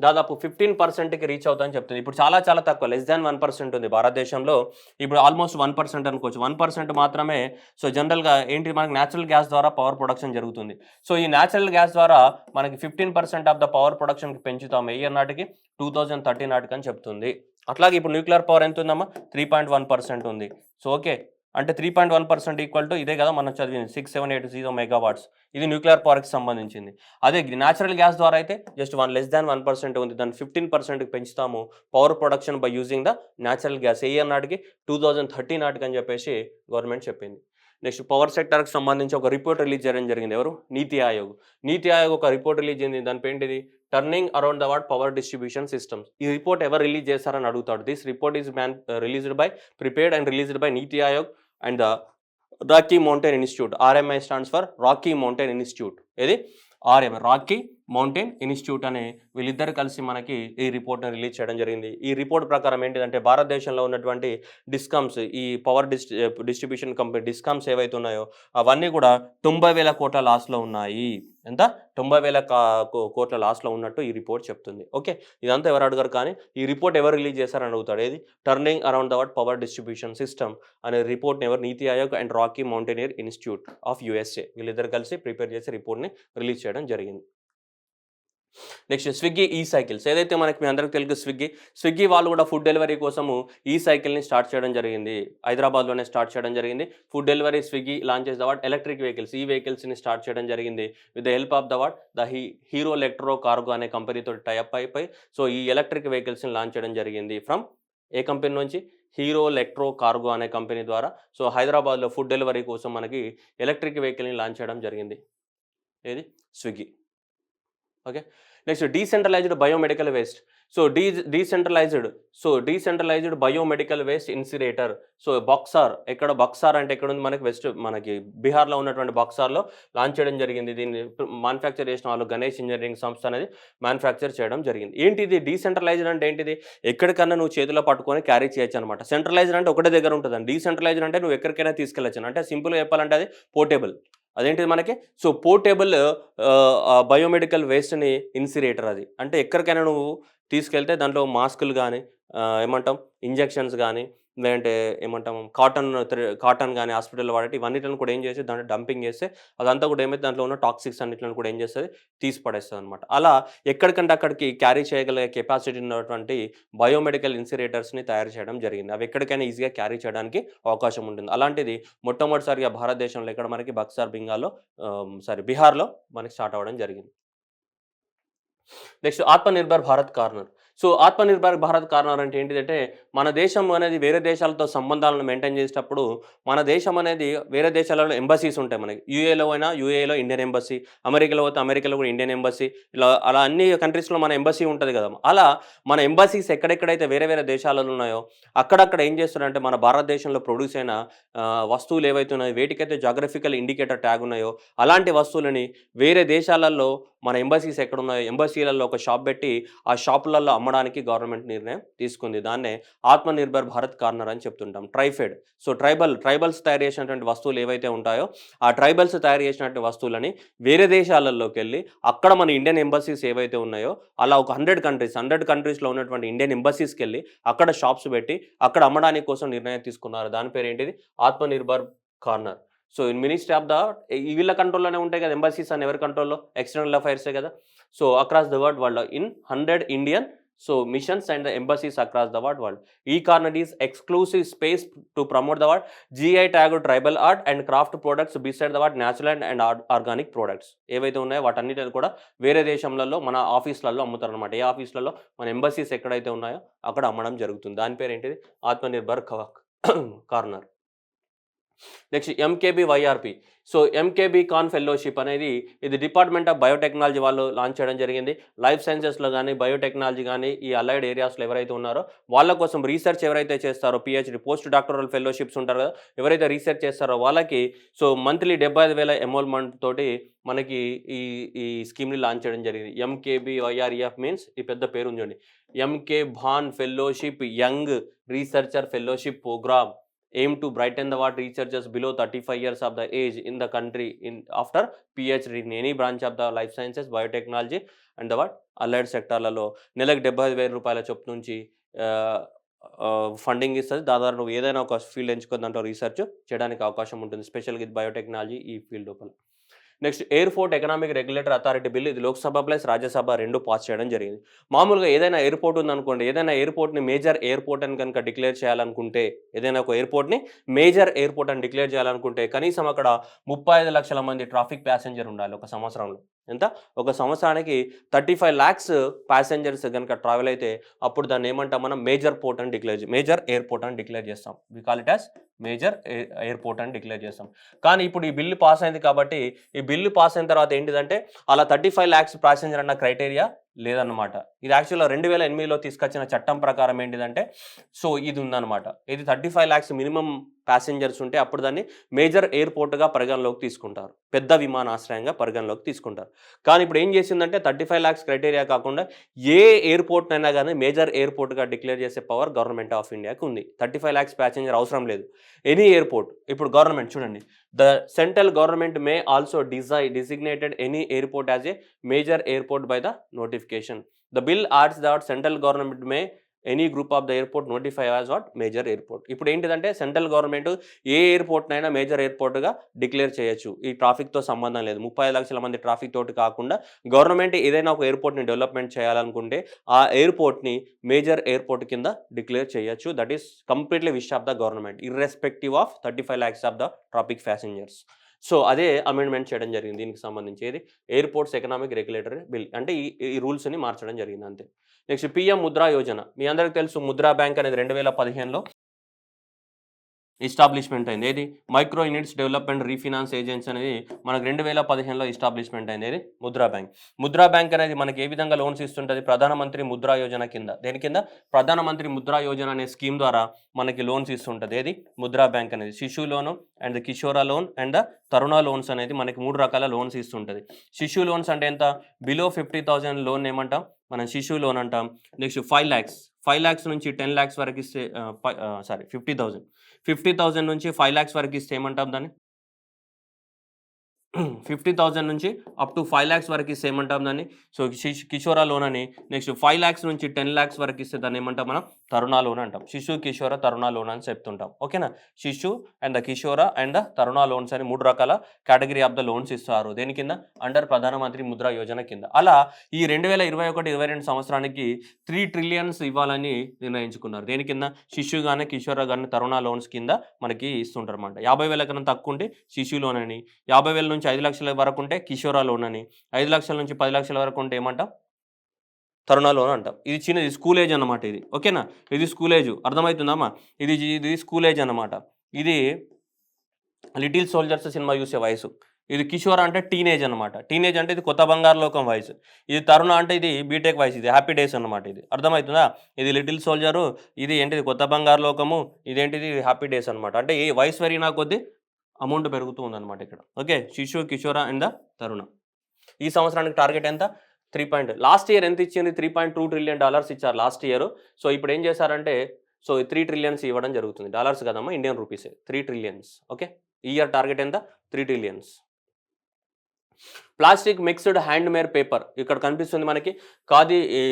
దాదాపు 15%కి రీచ్ అవుతుందని చెప్తుంది. ఇప్పుడు చాలా చాలా తక్కువ, లెస్ దాన్ 1% ఉంది భారతదేశంలో. ఇప్పుడు ఆల్మోస్ట్ 1% అనుకోవచ్చు. 1% మాత్రమే. సో జనరల్గా ఏంటి, మనకి న్యాచురల్ గ్యాస్ ద్వారా పవర్ ప్రొడక్షన్ జరుగుతుంది. సో ఈ న్యాచురల్ గ్యాస్ ద్వారా మనకి 15% ఆఫ్ ద పవర్ ప్రొడక్షన్కి పెంచుతాము ఏ ఇయర్ నాటికి? 2030 నాటికి అని చెప్తుంది. అట్లాగే ఇప్పుడు న్యూక్లియర్ పవర్ ఎంత ఉందమ్మా? 3.1% ఉంది. సో ఓకే, అంటే 3.1% ఈక్వల్ టు ఇదే కదా మనం చదివింది 6780 మెగావాట్స్. ఇది న్యూక్లియర్ పవర్కి సంబంధించింది. అదే న్యాచురల్ గ్యాస్ ద్వారా అయితే జస్ట్ లెస్ దాన్ 1% ఉంది. దాన్ని 15%కి పెంచుతాము power production by using the natural gas A year నాటికి? 2030 నాటికి అని చెప్పేసి గవర్నమెంట్ చెప్పింది. నెక్స్ట్ పవర్ సెక్టర్కి సంబంధించి ఒక రిపోర్ట్ రిలీజ్ చేయడం జరిగింది. ఎవరు? నీతి ఆయోగ్. నీతి ఆయోగ్ ఒక రిపోర్ట్ రిలీజ్ అయింది. దాని పేంటిది? Turning around the word power distribution systems. ఈ రిపోర్ట్ ఎవరు రిలీజ్ చేశారని అడుగుతాడు. This report is released by prepared and released by NITI Aayog and the Rocky Mountain Institute. RMI stands for Rocky Mountain Institute. ఇది RMI, Rocky Mountain Institute అనే వీళ్ళిద్దరు కలిసి మనకి ఈ రిపోర్ట్ని రిలీజ్ చేయడం జరిగింది. ఈ రిపోర్ట్ ప్రకారం ఏంటిదంటే భారతదేశంలో ఉన్నటువంటి డిస్కమ్స్, ఈ పవర్ డిస్ట్రిబ్యూషన్ కంపెనీ డిస్కమ్స్ ఏవైతే ఉన్నాయో అవన్నీ కూడా 90,000 కోట్ల లాస్లో ఉన్నాయి. ఎంత? 90,000 కోట్ల లాస్లో ఉన్నట్టు ఈ రిపోర్ట్ చెప్తుంది. ఓకే, ఇదంతా ఎవరు అడగరు, కానీ ఈ రిపోర్ట్ ఎవరు రిలీజ్ చేశారని అడుగుతాడు. ఏది? Turning around the word power distribution system అనే రిపోర్ట్ని ఎవరు? నీతి Aayog and Rocky mountaineer institute of USA వీళ్ళిద్దరు కలిసి ప్రిపేర్ చేసి రిపోర్ట్ని రిలీజ్ చేయడం జరిగింది. నెక్స్ట్ స్విగ్గీ ఈ సైకిల్స్. ఏదైతే మనకి మీ అందరికీ తెలుగు స్విగ్గీ వాళ్ళు కూడా ఫుడ్ డెలివరీ కోసము ఈ సైకిల్ని స్టార్ట్ చేయడం జరిగింది. హైదరాబాద్లోనే స్టార్ట్ చేయడం జరిగింది. ఫుడ్ డెలివరీ స్విగ్గీ లాంచ్ చేసి ద వాట్ ఎలక్ట్రిక్ వెహికల్స్, ఈ వెహికల్స్ని స్టార్ట్ చేయడం జరిగింది with the help of the what the hero electro cargo అనే కంపెనీతో టైఅప్ అయిపోయి సో ఈ ఎలక్ట్రిక్ వెహికల్స్ని లాంచ్ చేయడం జరిగింది. ఫ్రమ్ ఏ కంపెనీ నుంచి? హీరో ఎలక్ట్రో కార్గో అనే కంపెనీ ద్వారా. సో హైదరాబాద్లో ఫుడ్ డెలివరీ కోసం మనకి ఎలక్ట్రిక్ వెహికల్ని లాంచ్ చేయడం జరిగింది. ఏది? Swiggy. Okay, next decentralised biomedical waste. So decentralised biomedical waste incinerator. So Buxar, ఎక్కడ బక్సార్ అంటే ఎక్కడ ఉంది? మనకి బీహార్లో ఉన్నటువంటి బక్సార్లో లాంచ్ చేయడం జరిగింది. దీన్ని మ్యానుఫ్యాక్చర్ చేసిన వాళ్ళు గణేష్ ఇంజనీరింగ్ సంస్థ అనేది మ్యానుఫ్యాక్చర్ చేయడం జరిగింది. ఏంటిది డీసెంట్రలైజ్డ్ అంటే? ఏంటిది? ఎక్కడికన్నా నువ్వు చేతిలో పట్టుకొని క్యారీ చేయొచ్చు అనమాట. సెంట్రలైజ్డ్ అంటే ఒకటే దగ్గర ఉంటుందండి. డీసెంట్రలైజ్డ్ అంటే నువ్వు ఎక్కడికైనా తీసుకెళ్ళచ్చు. అంటే సింపుల్గా చెప్పాలంటే అది పోర్టేబుల్. అదేంటిది మనకి? సో పోర్టేబుల్ బయోమెడికల్ వేస్ట్ని ఇన్సిరేటర్. అది అంటే ఎక్కడికైనా నువ్వు తీసుకెళ్తే దాంట్లో మాస్కులు కానీ ఏమంటాం ఇంజెక్షన్స్ కానీ లేదంటే ఏమంటాం కాటన్ కానీ హాస్పిటల్లో వాడేటి ఇవన్నిటిని కూడా ఏం చేసి దాంట్లో డంపింగ్ చేస్తే అదంతా కూడా ఏమైతే దాంట్లో ఉన్న టాక్సిక్స్ అన్నిటిని కూడా ఏం చేస్తుంది? తీసి పడేస్తుంది అనమాట. అలా ఎక్కడికంటే అక్కడికి క్యారీ చేయగలిగే కెపాసిటీ ఉన్నటువంటి బయోమెడికల్ ఇన్సిరేటర్స్ని తయారు చేయడం జరిగింది. అవి ఎక్కడికైనా ఈజీగా క్యారీ చేయడానికి అవకాశం ఉంటుంది. అలాంటిది మొట్టమొదటిసారిగా భారతదేశంలో ఇక్కడ మనకి బీహార్లో మనకి స్టార్ట్ అవ్వడం జరిగింది. Next Atmanirbhar Bharat corner. So Atmanirbhar Bharat corner అంటే ఏంటిదంటే మన దేశం అనేది వేరే దేశాలతో సంబంధాలను మెయింటైన్ చేసేటప్పుడు మన దేశం అనేది వేరే దేశాలలో ఎంబసీస్ ఉంటాయి. మనకి యూఏలో ఇండియన్ ఎంబసీ, అమెరికాలో పోతే అమెరికాలో కూడా ఇండియన్ ఎంబసీ, అలా అన్ని కంట్రీస్లో మన ఎంబసీ ఉంటుంది కదా. అలా మన ఎంబసీస్ ఎక్కడెక్కడైతే వేరే వేరే దేశాలలో ఉన్నాయో అక్కడక్కడ ఏం చేస్తున్నారంటే మన భారతదేశంలో ప్రొడ్యూస్ అయిన వస్తువులు ఏవైతే ఉన్నాయో వేటికైతే జాగ్రఫికల్ ఇండికేటర్ ట్యాగ్ ఉన్నాయో అలాంటి వస్తువులని వేరే దేశాలలో మన ఎంబసీస్ ఎక్కడున్నాయో ఎంబసీలలో ఒక షాప్ పెట్టి ఆ షాపులలో అమ్మడానికి గవర్నమెంట్ నిర్ణయం తీసుకుంది. దాన్నే ఆత్మనిర్భర్ భారత్ కార్నర్ అని చెప్తుంటాం. ట్రైఫెడ్. సో ట్రైబల్స్ తయారు చేసినటువంటి వస్తువులు ఏవైతే ఉంటాయో ఆ ట్రైబల్స్ తయారు చేసినటువంటి వస్తువులని వేరే దేశాలలోకి వెళ్ళి అక్కడ మన ఇండియన్ ఎంబసీస్ ఏవైతే ఉన్నాయో అలా ఒక 100 కంట్రీస్లో ఉన్నటువంటి ఇండియన్ ఎంబసీస్కి వెళ్ళి అక్కడ షాప్స్ పెట్టి అక్కడ అమ్మడానికి కోసం నిర్ణయం తీసుకున్నారు. దాని పేరు ఏంటిది? Atmanirbhar corner. So in ministry of the వీళ్ళ కంట్రోల్లోనే ఉంటాయి కదా ఎంబసీస్ అని. ఎవరి కంట్రోల్లో? ఎక్స్టర్నల్ అఫైర్సే కదా. So across the world in 100 Indian So missions and the embassies across the world. E-Corner is exclusive space to promote the GI tagged tribal art and craft products beside the natural and organic products. ఏవైతే ఉన్నాయో వాటన్నిటిని కూడా వేరే దేశంలలో మన ఆఫీస్లలో అమ్ముతారు అనమాట. ఏ ఆఫీస్లలో మన embassies ఎక్కడైతే ఉన్నాయో అక్కడ అమ్మడం జరుగుతుంది. దాని పేరు ఏంటిది? Atmanirbhar corner. Next MKBYRP. So MKB కాన్ ఫెలోషిప్ అనేది ఇది డిపార్ట్మెంట్ ఆఫ్ బయోటెక్నాలజీ వాళ్ళు లాంచ్ చేయడం జరిగింది. లైఫ్ సైన్సెస్లో కానీ బయోటెక్నాలజీ కానీ ఈ అలైడ్ ఏరియాస్లో ఎవరైతే ఉన్నారో వాళ్ళ కోసం రీసెర్చ్ ఎవరైతే చేస్తారో PhD పోస్ట్ డాక్టరల్ ఫెలోషిప్స్ ఉంటారు కదా, ఎవరైతే రీసెర్చ్ చేస్తారో వాళ్ళకి సో మంత్లీ 75,000 ఎమోల్మెంట్ తోటి మనకి ఈ ఈ స్కీమ్ని లాంచ్ చేయడం జరిగింది. MKBYREF మీన్స్ ఈ పెద్ద పేరు ఉందండి. MK Bhan fellowship young researcher fellowship programme aim to brighten the researchers below 35 years of the age in the country after PhD in any branch of the life sciences, biotechnology and the allied సెక్టార్లలో నెలకు 75,000 రూపాయల చొప్పు నుంచి funding ఇస్తుంది. దాదాపు నువ్వు ఏదైనా ఒక field ఎంచుకొని దాంట్లో రీసెర్చ్ చేయడానికి అవకాశం ఉంటుంది, స్పెషల్గా ఇది బయోటెక్నాలజీ ఈ ఫీల్డ్ లోపల. Next airport economic regulator authority bill, ఇది లోక్సభ ప్లస్ రాజ్యసభ రెండు పాస్ చేయడం జరిగింది. మామూలుగా ఏదైనా ఎయిర్పోర్ట్ ఉందనుకోండి, ఏదైనా ఎయిర్పోర్ట్ని మేజర్ ఎయిర్పోర్ట్ అని కనుక డిక్లేర్ చేయాలనుకుంటే, ఏదైనా ఒక ఎయిర్పోర్ట్ని మేజర్ ఎయిర్పోర్ట్ అని డిక్లేర్ చేయాలనుకుంటే కనీసం అక్కడ 35 లక్షల మంది ట్రాఫిక్ ప్యాసింజర్ ఉండాలి ఒక సంవత్సరంలో. ఎంత? ఒక సంవత్సరానికి 35 lakhs ప్యాసింజర్స్ కనుక ట్రావెల్ అయితే అప్పుడు దాన్ని ఏమంటాం మనం? మేజర్ పోర్ట్ అని మేజర్ ఎయిర్పోర్ట్ అని డిక్లేర్ చేస్తాం. We call it as major airport అని డిక్లేర్ చేస్తాం. కానీ ఇప్పుడు ఈ బిల్లు పాస్ అయింది కాబట్టి ఈ బిల్లు పాస్ అయిన తర్వాత ఏంటిదంటే అలా 35 lakhs ప్యాసింజర్ అన్న క్రైటీరియా లేదన్నమాట. ఇది యాక్చువల్గా 2008లో తీసుకొచ్చిన చట్టం ప్రకారం ఏంటిదంటే సో ఇది ఉందన్నమాట. ఇది 35 lakhs మినిమం ప్యాసింజర్స్ ఉంటే అప్పుడు దాన్ని మేజర్ ఎయిర్పోర్ట్గా పరిగణలోకి తీసుకుంటారు, పెద్ద విమానాశ్రయంగా పరిగణలోకి తీసుకుంటారు. కానీ ఇప్పుడు ఏం చేసిందంటే 35 lakhs క్రైటీరియా కాకుండా ఏ ఎయిర్పోర్ట్ అయినా కానీ మేజర్ ఎయిర్పోర్ట్గా డిక్లేర్ చేసే పవర్ గవర్నమెంట్ ఆఫ్ ఇండియాకి ఉంది. 35 lakhs ప్యాసింజర్ అవసరం లేదు. ఎనీ ఎయిర్పోర్ట్, ఇప్పుడు గవర్నమెంట్ చూడండి, the central government may also designated any airport as a major airport by the notification. The bill adds that central government may any group of the airport notify as major airport. ఇప్పుడు ఏంటిదంటే central government ఏ ఎయిర్పోర్ట్నైనా major ఎయిర్పోర్ట్గా declare చేయొచ్చు. ఈ ట్రాఫిక్తో సంబంధం లేదు. 35 లక్షల మంది traffic తోటి కాకుండా గవర్నమెంట్ ఏదైనా ఒక ఎయిర్పోర్ట్ని డెవలప్మెంట్ చేయాలనుకుంటే ఆ ఎయిర్పోర్ట్ని మేజర్ ఎయిర్పోర్ట్ కింద డిక్లేర్ చేయొచ్చు. That is completely wish of the government irrespective of 35 lakhs of the traffic passengers. So అదే అమెండ్మెంట్ చేయడం జరిగింది దీనికి సంబంధించి. ఏది? Airports economic regulatory bill. అంటే ఈ రూల్స్ని మార్చడం జరిగింది అంతే. Next PM Mudra Yojana. మీ అందరికీ తెలుసు ముద్రా బ్యాంక్ అనేది 2015లో ఎస్టాబ్లిష్మెంట్ అయింది. ఏది? Micro units development refinance agency అనేది మనకు 2015లో ఎస్టాబ్లిష్మెంట్ అయింది. ఏది? ముద్రా బ్యాంక్. ముద్రా బ్యాంక్ అనేది మనకి ఏ విధంగా లోన్స్ ఇస్తుంటుంది? ప్రధానమంత్రి ముద్రా యోజన కింద. దేని కింద? ప్రధానమంత్రి ముద్రా యోజన అనే స్కీమ్ ద్వారా మనకి లోన్స్ ఇస్తుంటుంది. ఏది? ముద్రా బ్యాంక్ అనేది శిశు లోను అండ్ కిషోర లోన్ అండ్ తరుణ లోన్స్ అనేది మనకి 3 రకాల లోన్స్ ఇస్తుంటుంది. శిశు లోన్స్ అంటే ఎంత? బిలో 50,000 లోన్ ఏమంటాం మనం? శిశు లోన్ అంటాం. నెక్స్ట్ 5 lakhs నుంచి 10 lakhs వరకు ఇస్తే 50,000 నుంచి 5 lakhs వరకు ఇస్తే ఏమంటాం దాన్ని? 50,000 నుంచి అప్ టు 5 lakhs వరకు ఇస్తే ఏమంటాం దాన్ని? సో కిషోర లోన్ అని. నెక్స్ట్ 5 lakhs నుంచి 10 lakhs వరకు ఇస్తే దాన్ని ఏమంటాం మనం? తరుణ లోన్ అంటాం. శిశు కిషోర తరుణ లోన్ అని చెప్తుంటాం. ఓకేనా? Shishu and the Kishore and the Tarun loans అని 3 రకాల కేటగిరీ ఆఫ్ ద లోన్స్ ఇస్తారు. దేని కింద? అండర్ ప్రధానమంత్రి ముద్రా యోజన కింద. అలా ఈ 2021-22 సంవత్సరానికి 3 trillion ఇవ్వాలని నిర్ణయించుకున్నారు. దేని కింద? శిశు కానీ కిషోర కానీ తరుణ లోన్స్ కింద మనకి ఇస్తుంటారు అన్నమాట. 50,000 కన్నా తక్కువ ఉంటే శిశు లోన్ అని, 50,000 నుంచి 5 లక్షల వరకు ఉంటే కిషోర లోన్ అని, 5 లక్షల నుంచి 10 లక్షల వరకు ఉంటే ఏమంటాం? తరుణ లోన్ అంటాం. ఇది చిన్నది, స్కూల్ ఏజ్ అన్నమాట ఇది. ఓకేనా? ఇది స్కూల్ ఏజ్. అర్థమవుతుందమ్మా? ఇది స్కూల్ ఏజ్ అన్నమాట. ఇది లిటిల్ సోల్జర్స్ సినిమా చూసే వయసు. ఇది కిషోర అంటే టీనేజ్ అనమాట. టీనేజ్ అంటే ఇది కొత్త బంగారు లోకం వయసు. ఇది తరుణ అంటే ఇది బీటెక్ వయసు, ఇది హ్యాపీ డేస్ అనమాట. ఇది అర్థమవుతుందా? ఇది లిటిల్ సోల్జరు, ఇది ఏంటిది కొత్త బంగారు లోకము, ఇదేంటిది హ్యాపీ డేస్ అనమాట. అంటే ఈ వయసు పెరిగినా కొద్దీ అమౌంట్ పెరుగుతూ ఉందన్నమాట ఇక్కడ. ఓకే? శిశు కిషోర అండ్ ద తరుణ. ఈ సంవత్సరానికి టార్గెట్ ఎంత? 3. లాస్ట్ ఇయర్ ఎంత ఇచ్చింది? $3.2 trillion ఇచ్చారు లాస్ట్ ఇయర్. సో ఇప్పుడు ఏం చేశారంటే సో 3 trillion ఇవ్వడం జరుగుతుంది. డాలర్స్ కదమ్మా, ఇండియన్ రూపీసే. 3 trillion. ఓకే? ఈ ఇయర్ టార్గెట్ ఎంత? 3 trillion. Plastic mixed handmade paper ఇక్కడ కనిపిస్తుంది మనకి.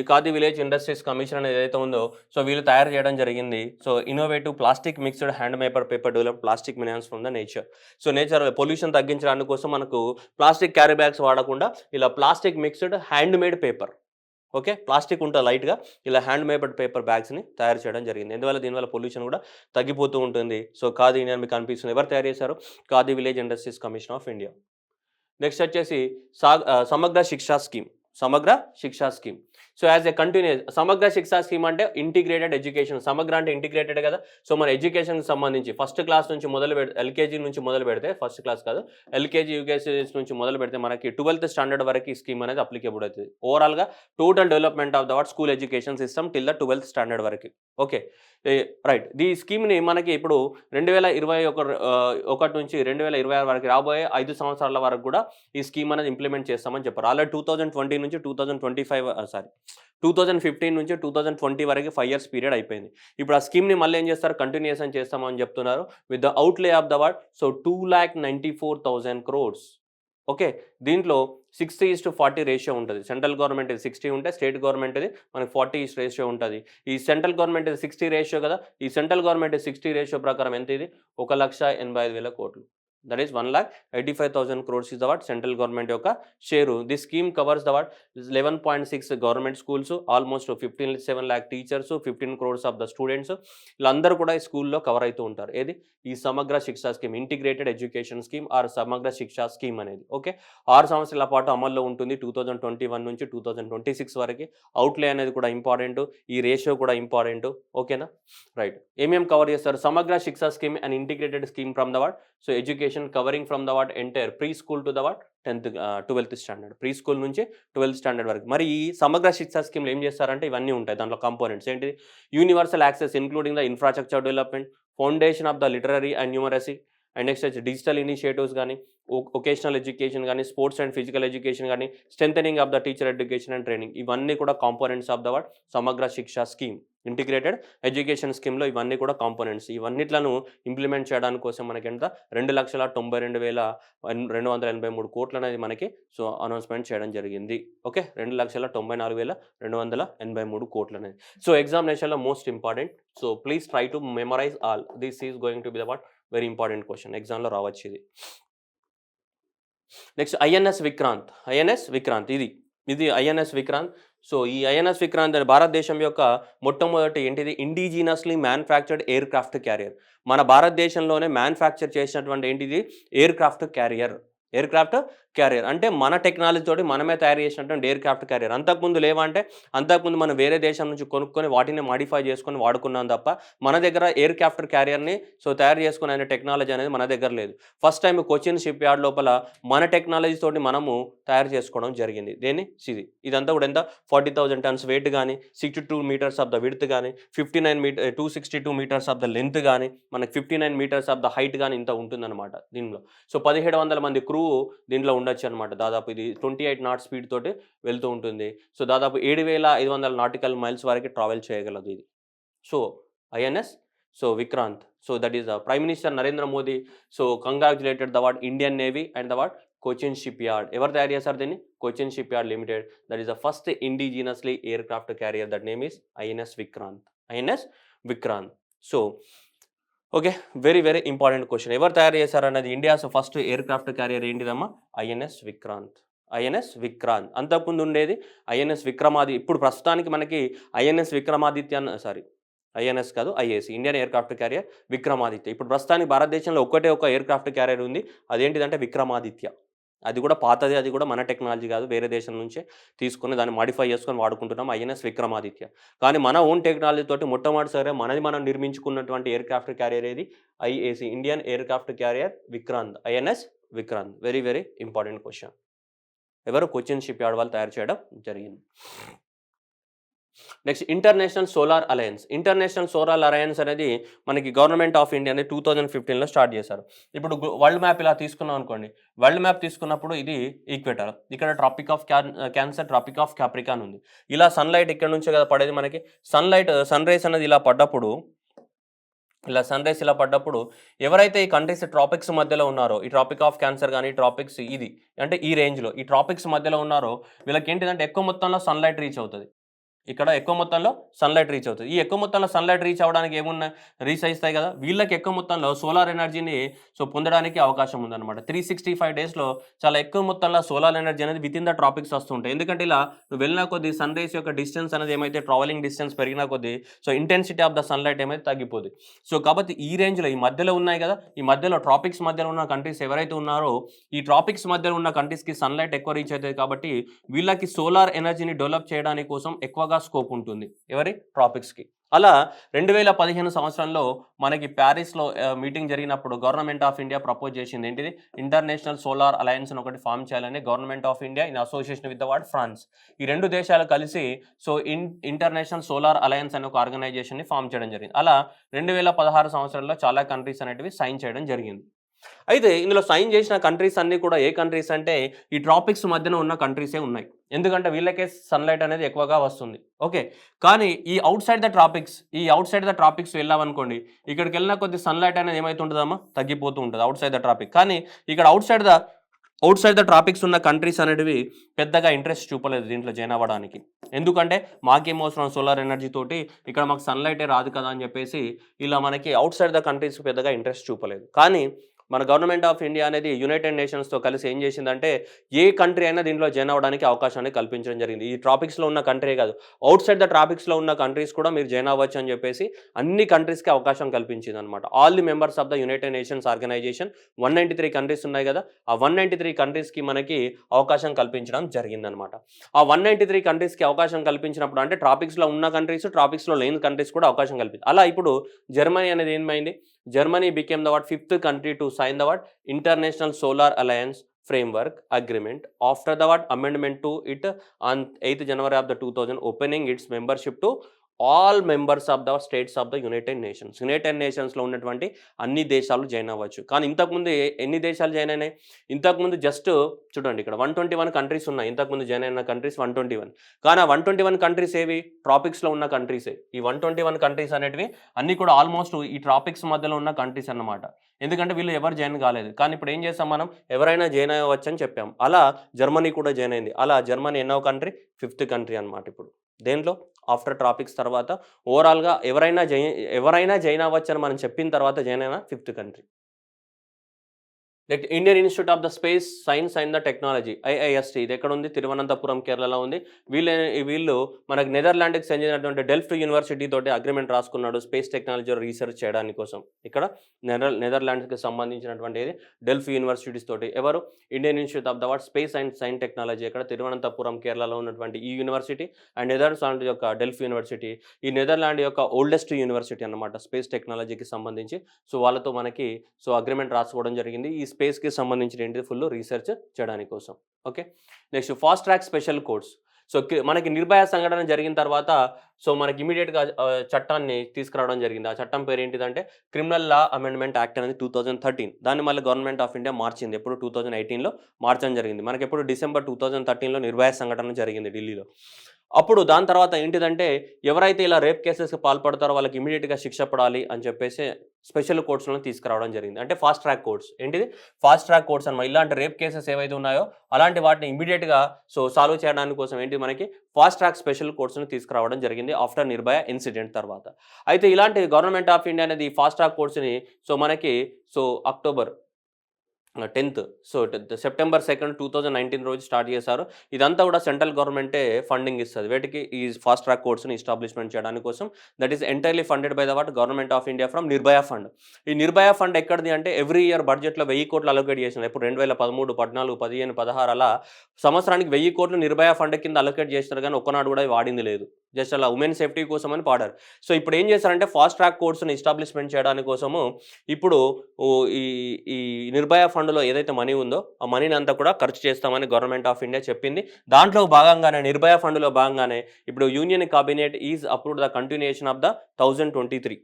ఖాదీ విలేజ్ ఇండస్ట్రీస్ కమిషన్ అనేది ఏదైతే ఉందో సో వీళ్ళు తయారు చేయడం జరిగింది. So innovative plastic mixed hand paper develop plastic minerals from the nature. So nature pollution తగ్గించడానికి కోసం మనకు ప్లాస్టిక్ క్యారీ బ్యాగ్స్ వాడకుండా ఇలా plastic mixed handmade paper. Okay, plastic ఉంటుంది లైట్గా, ఇలా హ్యాండ్ మేడ్ పేపర్ బ్యాగ్స్ని తయారు చేయడం జరిగింది. ఎందువల్ల దీనివల్ల పొల్యూషన్ కూడా తగ్గిపోతూ ఉంటుంది. సో ఖాదీ ఇండియా మీకు కనిపిస్తుంది. ఎవరు తయారు చేశారు? Khadi village industries commission of India. Next వచ్చేసి సమగ్ర శిక్షా స్కీమ్. సమగ్ర Shiksha scheme. So as a continuous సమగ్ర శిక్షా స్కీమ్ అంటే ఇంటిగ్రేటెడ్ ఎడ్యుకేషన్. సమగ్ర అంటే ఇంటిగ్రేటెడ్ కదా. సో మన ఎడ్యుకేషన్కి సంబంధించి ఫస్ట్ క్లాస్ నుంచి మొదలు పెడితే, ఎల్కేజీ నుంచి మొదలు పెడితే, ఫస్ట్ క్లాస్ కాదు, ఎల్కేజీ యూకేజీ నుంచి మొదలు పెడితే మనకి 12th స్టాండర్డ్ వరకు ఈ స్కీమ్ అనేది అప్లికేబుల్ అవుతుంది. ఓవరాల్గా total development of the school education system till the 12th standard వరకు. Okay right. ఈ స్కీమ్ని మనకి ఇప్పుడు 2021 నుంచి 2026 వరకు రాబోయే 5 సంవత్సరాల వరకు కూడా ఈ స్కీమ్ అనేది ఇంప్లిమెంట్ చేస్తామని చెప్పారు. ఆల్రెడీ 2020 నుంచి 2015 నుంచి 2020 వరకు 5 years పీరియడ్ అయిపోయింది. ఇప్పుడు ఆ స్కీమ్ని మళ్ళీ ఏం చేస్తారు? కంటిన్యూషన్ చేస్తామని చెప్తున్నారు. With the అవుట్లే of the 2,94,000 crores. Okay, దీంట్లో 60:40 రేషియో ఉంటుంది. సెంట్రల్ గవర్నమెంట్ 60 ఉంటే స్టేట్ గవర్నమెంట్ మనకి 40 రేషియో ఉంటుంది. ఈ సెంట్రల్ గవర్నమెంట్ 60 రేషియో కదా. ఈ సెంట్రల్ గవర్నమెంట్ 60 రేషియో ప్రకారం ఎంత ఇది? 1,85,000 కోట్లు. That is 1,85,000 crores is the central government యొక్క share. This scheme covers the 11.6 government schools, almost 15.7 lakh teachers, 15 crores of the students, వీళ్ళందరూ కూడా ఈ స్కూల్లో కవర్ అవుతూ ఉంటారు. ఏది? ఈ Samagra Shiksha scheme, integrated education scheme or Samagra Shiksha scheme అనేది. ఓకే, 6 సంవత్సరాల పాటు అమల్లో ఉంటుంది. 2021 నుంచి 2026 వరకు. అవుట్లే అనేది కూడా ఇంపార్టెంట్, ఈ రేషియో కూడా ఇంపార్టెంట్. ఓకేనా? రైట్. ఏమేమి కవర్ చేస్తారు? సమగ్ర Shiksha scheme and integrated scheme from the so education covering from the entire pre school to the 12th standard. Pre school నుంచి 12th స్టాండర్డ్ వరకు. మరి ఈ సమగ్ర శిక్షా స్కీమ్లో ఏం చేస్తారంటే ఇవన్నీ ఉంటాయి. దాంట్లో కంపోనెంట్స్ ఏంటిది? Universal access including the infrastructure development, foundation of the literary and numeracy, and next వచ్చి డిజిటల్ ఇనిషియేటివ్స్ కానీ, వొకేషనల్ ఎడ్యుకేషన్ కానీ, స్పోర్ట్స్ అండ్ ఫిజికల్ ఎడ్యుకేషన్ కానీ, strengthening of the teacher education and training, ఇవన్నీ కూడా కాంపోనెంట్స్ ఆఫ్ ద సమగ్ర Shiksha scheme. Integrated education స్కీమ్లో ఇవన్నీ కూడా కాంపోనెంట్స్. ఇవన్నిట్లను ఇంప్లిమెంట్ చేయడానికి కోసం మనకి ఎంత? 2,92,283 కోట్లు అనేది మనకి సో అనౌన్స్మెంట్ చేయడం జరిగింది. ఓకే, 2,94,283 కోట్లు అనేది. సో ఎగ్జామినేషన్లో most important. So please try to memorise all. This is going to be the very important question. ఎగ్జామ్లో రావచ్చు ఇది. Next INS Vikrant. INS Vikrant ఇది ఐఎన్ఎస్ విక్రాంత్. సో ఈ ఐఎన్ఎస్ విక్రాంత్ భారతదేశం యొక్క మొట్టమొదటి ఏంటిది? Indigenously manufactured aircraft carrier. మన భారతదేశంలోనే మ్యానుఫ్యాక్చర్ చేసినటువంటి ఏంటిది? Aircraft carrier. Aircraft carrier అంటే మన టెక్నాలజీ తోటి మనమే తయారు చేసినటువంటి ఎయిర్ క్రాఫ్ట్ క్యారియర్. అంతకుముందు లేవంటే అంతకుముందు మనం వేరే దేశం నుంచి కొనుక్కొని వాటిని మాడిఫై చేసుకొని వాడుకున్నాం తప్ప మన దగ్గర ఎయిర్ క్రాఫ్ట్ క్యారియర్ని సో తయారు చేసుకునే టెక్నాలజీ అనేది మన దగ్గర లేదు. First time Cochin ship yard లోపల మన టెక్నాలజీ తోటి మనము తయారు చేసుకోవడం జరిగింది. దేన్ని? ఇదంతా కూడా ఎంత? 40,000 tons వెయిట్ కానీ, 62 meters ఆఫ్ ద విడ్త్ కానీ, 262 meters ఆఫ్ ద లెంత్ కానీ, మనకి 59 meters ఆఫ్ ద హైట్ కానీ ఇంత ఉంటుందన్నమాట దీనిలో. సో 1700 మంది క్రూ దీంట్లో ఉండొచ్చు అనమాట. దాదాపు ఇది 28 knots స్పీడ్ తోటి వెళ్తూ ఉంటుంది. సో దాదాపు 7,500 nautical miles వరకు ట్రావెల్ చేయగలదు ఇది. So INS so Vikrant. So that is the prime minister Narendra Modi so congratulated the Indian navy and the Cochin shipyard. ఎవరు తయారు చేస్తారు దీన్ని? Cochin shipyard limited. That is the first indigenously aircraft carrier. That name is INS Vikrant. INS Vikrant. So okay, very very important question. ఎవరు తయారు చేశారు అన్నది? India's first aircraft carrier ఏంటిదమ్మా? INS Vikrant. INS Vikrant. అంతకుముందు ఉండేది ఐఎన్ఎస్ విక్రమాదిత్య. ఇప్పుడు ప్రస్తుతానికి మనకి ఐఎన్ఎస్ విక్రమాదిత్య ఐఎన్ఎస్ కాదు, IAC, Indian air craft carrier Vikramaditya. ఇప్పుడు ప్రస్తుతానికి భారతదేశంలో ఒక ఎయిర్ క్రాఫ్ట్ క్యారియర్ ఉంది. అదేంటిదంటే విక్రమాదిత్య. అది కూడా పాతది, అది కూడా మన టెక్నాలజీ కాదు, వేరే దేశం నుంచే తీసుకుని దాన్ని మాడిఫై చేసుకొని వాడుకుంటున్నాం. ఐఎన్ఎస్ విక్రమాదిత్య. కానీ మన ఓన్ టెక్నాలజీ తోటి మొట్టమొదటిసారి మనం నిర్మించుకున్నటువంటి ఎయిర్ క్రాఫ్ట్ క్యారియర్ ఏది? IAC, Indian air craft carrier Vikrant. INS Vikrant. Very very important question. ఎవరు? కొచ్చిన్ షిప్ యార్డ్ వాళ్ళు తయారు చేయడం జరిగింది. Next international solar alliance. International solar alliance అనేది మనకి గవర్నమెంట్ ఆఫ్ ఇండియా అనేది 2015లో స్టార్ట్ చేశారు. ఇప్పుడు వరల్డ్ మ్యాప్ ఇలా తీసుకున్నాం అనుకోండి. వరల్డ్ మ్యాప్ తీసుకున్నప్పుడు ఇది ఈక్వేటర్, ఇక్కడ tropic of cancer, tropic of capricorn ఉంది. ఇలా సన్లైట్ ఇక్కడ నుంచే కదా పడేది మనకి. సన్ రైస్ అనేది ఇలా పడ్డప్పుడు ఎవరైతే ఈ కంట్రీస్ ట్రాపిక్స్ మధ్యలో ఉన్నారో, ఈ ట్రాపిక్ ఆఫ్ క్యాన్సర్ కానీ ట్రాపిక్స్ ఇది అంటే ఈ రేంజ్లో ఈ ట్రాపిక్స్ మధ్యలో ఉన్నారో వీళ్ళకి ఏంటిదంటే ఎక్కువ మొత్తంలో సన్లైట్ రీచ్ అవుతుంది. ఇక్కడ ఎక్కువ మొత్తంలో సన్లైట్ రీచ్ అవుతుంది. ఈ ఎక్కువ మొత్తంలో సన్లైట్ రీచ్ అవ్వడానికి ఏమున్నాయి, రీచ్ అవుతాయి కదా, వీళ్ళకి ఎక్కువ మొత్తంలో సోలార్ ఎనర్జీని పొందడానికి అవకాశం ఉందన్నమాట. 365 డేస్లో చాలా ఎక్కువ మొత్తంలో సోలార్ ఎనర్జీ అనేది విత్ ఇన్ ద ట్రాపిక్స్ వస్తుంటాయి. ఎందుకంటే ఇలా నువ్వు వెళ్ళిన కొద్దీ సన్ రేస్ యొక్క డిస్టెన్స్ అనేది ఏమైతే ట్రావెలింగ్ డిస్టెన్స్ పెరిగిన కొద్దీ ఇంటెన్సిటీ ఆఫ్ ద సన్లైట్ ఏమైతే తగ్గిపోతుంది. కాబట్టి ఈ రేంజ్లో ఈ మధ్యలో ఉన్నాయి కదా, ఈ మధ్యలో ట్రాపిక్స్ మధ్యలో ఉన్న కంట్రీస్ ఎవరైతే ఉన్నారో ఈ ట్రాపిక్స్ మధ్యలో ఉన్న కంట్రీస్కి సన్లైట్ ఎక్కువ రీచ్ అవుతుంది. కాబట్టి వీళ్ళకి సోలార్ ఎనర్జీని డెవలప్ చేయడానికి కోసం ఎక్కువగా స్కోప్ ఉంటుంది ఎవరి ట్రాపిక్స్కి. అలా 2015 సంవత్సరంలో మనకి ప్యారిస్లో మీటింగ్ జరిగినప్పుడు గవర్నమెంట్ ఆఫ్ ఇండియా ప్రపోజ్ చేసింది ఏంటిది, ఇంటర్నేషనల్ సోలార్ అలయన్స్ అని ఒకటి ఫామ్ చేయాలని government of India in association with the ward France. ఈ రెండు దేశాలు కలిసి ఇంటర్నేషనల్ సోలార్ అలయన్స్ అనే ఒక ఆర్గనైజేషన్ని ఫామ్ చేయడం జరిగింది. అలా 2016 సంవత్సరంలో చాలా కంట్రీస్ అనేటివి సైన్ చేయడం జరిగింది. అయితే ఇందులో సైన్ చేసిన కంట్రీస్ అన్నీ కూడా ఏ కంట్రీస్ అంటే ఈ ట్రాపిక్స్ మధ్యన ఉన్న కంట్రీసే ఉన్నాయి. ఎందుకంటే వీళ్ళకే సన్లైట్ అనేది ఎక్కువగా వస్తుంది. ఓకే, కానీ ఈ అవుట్ సైడ్ ద ట్రాపిక్స్ వెళ్ళామనుకోండి, ఇక్కడికి వెళ్ళిన కొద్ది సన్లైట్ అనేది ఏమవుతుంటుందమ్మా, తగ్గిపోతూ ఉంటుంది అవుట్ సైడ్ ద ట్రాపిక్. కానీ ఇక్కడ అవుట్ సైడ్ ద ట్రాపిక్స్ ఉన్న కంట్రీస్ అనేటివి పెద్దగా ఇంట్రెస్ట్ చూపలేదు దీంట్లో జాయిన్ అవ్వడానికి. ఎందుకంటే మాకేం అవసరం సోలార్ ఎనర్జీ తోటి, ఇక్కడ మాకు సన్లైటే రాదు కదా అని చెప్పేసి ఇలా మనకి అవుట్ సైడ్ ద కంట్రీస్ పెద్దగా ఇంట్రెస్ట్ చూపలేదు. కానీ మన గవర్నమెంట్ ఆఫ్ ఇండియా అనేది యునైటెడ్ నేషన్స్తో కలిసి ఏం చేసిందంటే ఏ కంట్రీ అయినా దీంట్లో జాయిన్ అవ్వడానికి అవకాశాన్ని కల్పించడం జరిగింది. ఈ ట్రాపిక్స్లో ఉన్న కంట్రీ కాదు, అవుట్ సైడ్ ద ట్రాపిక్స్లో ఉన్న కంట్రీస్ కూడా మీరు జాయిన్ అవ్వచ్చు అని చెప్పేసి అన్ని కంట్రీస్కి అవకాశం కల్పించింది అనమాట. All the members of the united nations organisation 193 countries ఉన్నాయి కదా, ఆ 193 కంట్రీస్కి మనకి అవకాశం కల్పించడం జరిగిందనమాట. ఆ 193 కంట్రీస్కి అవకాశం కల్పించినప్పుడు అంటే ట్రాపిక్స్లో ఉన్న కంట్రీస్, ట్రాపిక్స్లో లేని కంట్రీస్ కూడా అవకాశం కల్పించింది. అలా ఇప్పుడు జర్మనీ అనేది ఏమైంది, Germany became the 5th country to sign the International Solar Alliance Framework Agreement after the amendment to it on 8th January of the 2000, opening its membership to all members of the states of the United నేషన్స్లో ఉన్నటువంటి అన్ని దేశాలు join అవ్వచ్చు. కానీ ఇంతకుముందు ఎన్ని దేశాలు join అయినాయి, ఇంతకుముందు జస్ట్ చూడండి ఇక్కడ 121 కంట్రీస్ ఉన్నాయి. ఇంతకుముందు జాయిన్ అయిన కంట్రీస్ 121. కానీ ఆ 121 కంట్రీస్ ఏవి, ట్రాపిక్స్లో ఉన్న కంట్రీసే. ఈ 121 కంట్రీస్ అనేటివి అన్నీ కూడా ఆల్మోస్ట్ ఈ ట్రాపిక్స్ మధ్యలో ఉన్న కంట్రీస్ అన్నమాట. ఎందుకంటే వీళ్ళు ఎవరు జాయిన్ కాలేదు. కానీ ఇప్పుడు ఏం చేస్తాం మనం, ఎవరైనా జాయిన్ అవ్వచ్చు అని చెప్పాం. అలా జర్మనీ కూడా జాయిన్ అయింది. అలా జర్మనీ ఎన్నో కంట్రీ, 5th కంట్రీ అనమాట. ఇప్పుడు దేంట్లో ఆఫ్టర్ ట్రాపిక్స్ తర్వాత ఓవరాల్గా ఎవరైనా జాయిన్ అవ్వచ్చు అని మనం చెప్పిన తర్వాత జాయిన్ అయిన 5th country. Indian institute of the space science and the technology IIST, ఇది ఎక్కడ ఉంది, తిరువనంతపురం కేరళలో ఉంది. వీళ్ళు మనకు నెదర్లాండ్కి చెందినటువంటి డెల్ఫ్ట్ యూనివర్సిటీ తోటి అగ్రిమెంట్ రాసుకున్నాడు స్పేస్ టెక్నాలజీ రీసెర్చ్ చేయడానికి కోసం. ఇక్కడ నెదర్లాండ్స్కి సంబంధించినటువంటి డెల్ఫ్ట్ యూనివర్సిటీస్ తోటి ఎవరు, Indian institute of the space and science technology ఇక్కడ తిరువనంతపురం కేరళలో ఉన్నటువంటి ఈ యూనివర్సిటీ అండ్ నెదర్లాండ్ యొక్క డెల్ఫ్ట్ యూనివర్సిటీ, ఈ నెదర్లాండ్ యొక్క ఓల్డెస్ట్ యూనివర్సిటీ అన్నమాట స్పేస్ టెక్నాలజీకి సంబంధించి. వాళ్ళతో మనకి అగ్రిమెంట్ రాసుకోవడం జరిగింది ఈ స్పేస్కి సంబంధించిన ఏంటి ఫుల్ రీసెర్చ్ చేయడానికి కోసం. Okay, next fast track special courts. మనకి నిర్భయ సంఘటన జరిగిన తర్వాత మనకి ఇమీడియట్గా చట్టాన్ని తీసుకురావడం జరిగింది. ఆ చట్టం పేరు ఏంటిదంటే క్రిమినల్ లా అమెండ్మెంట్ యాక్ట్ అనేది 2013. దాన్ని మళ్ళీ గవర్నమెంట్ ఆఫ్ ఇండియా మార్చింది. ఎప్పుడు 2018లో మార్చడం జరిగింది. మనకి ఎప్పుడు డిసెంబర్ 2013లో నిర్భయ సంఘటన జరిగింది ఢిల్లీలో. అప్పుడు దాని తర్వాత ఏంటిదంటే ఎవరైతే ఇలా రేప్ కేసెస్కి పాల్పడతారో వాళ్ళకి ఇమీడియట్గా శిక్ష పడాలి అని చెప్పేసి స్పెషల్ కోర్ట్స్లను తీసుకురావడం జరిగింది. అంటే ఫాస్ట్ ట్రాక్ కోర్ట్స్. ఏంటిది ఫాస్ట్ ట్రాక్ కోర్ట్స్ అన్నమాట. ఇలాంటి రేప్ కేసెస్ ఏవైతే ఉన్నాయో అలాంటి వాటిని ఇమీడియట్గా సాల్వ్ చేయడానికి కోసం ఏంటి మనకి ఫాస్ట్ ట్రాక్ స్పెషల్ కోర్ట్స్ను తీసుకురావడం జరిగింది ఆఫ్టర్ నిర్భయ ఇన్సిడెంట్ తర్వాత. అయితే ఇలాంటి గవర్నమెంట్ ఆఫ్ ఇండియా అనేది ఫాస్ట్ ట్రాక్ కోర్ట్స్ని మనకి అక్టోబర్ 10th సెప్టెంబర్ 2, 2019 రోజు స్టార్ట్ చేశారు. ఇదంతా కూడా సెంట్రల్ గవర్నమెంటే ఫండింగ్ ఇస్తుంది వేటికి, ఈ ఫాస్ట్ ట్రాక్ కోర్ట్స్ని ఎస్టాబ్లిష్మెంట్ చేయడానికి కోసం. That is entirely funded by the government of India from Nirbhaya fund. ఈ నిర్భయ ఫండ్ ఎక్కడిది అంటే ఎవ్రీ ఇయర్ బడ్జెట్లో 1000 కోట్లు అలొకేట్ చేసినారు. ఇప్పుడు 2013, 14, 15, 16 అలా సంవత్సరానికి 1000 కోట్లు నిర్భయ ఫండ్ కింద అలొకేట్ చేస్తారు. కానీ ఒక్కనాడు కూడా వాడింది లేదు. జస్ట్ అలా ఉమెన్ సేఫ్టీ కోసం అని పాడారు. ఇప్పుడు ఏం చేశారంటే ఫాస్ట్ ట్రాక్ కోర్ట్స్ని ఎస్టాబ్లిష్మెంట్ చేయడానికి కోసము ఇప్పుడు ఈ నిర్భయ ఫండ్లో ఏదైతే మనీ ఉందో ఆ మనీని అంతా కూడా ఖర్చు చేస్తామని గవర్నమెంట్ ఆఫ్ ఇండియా చెప్పింది. దాంట్లో భాగంగానే నిర్భయ ఫండ్లో భాగంగానే ఇప్పుడు union cabinet is approved the continuation of the 1023.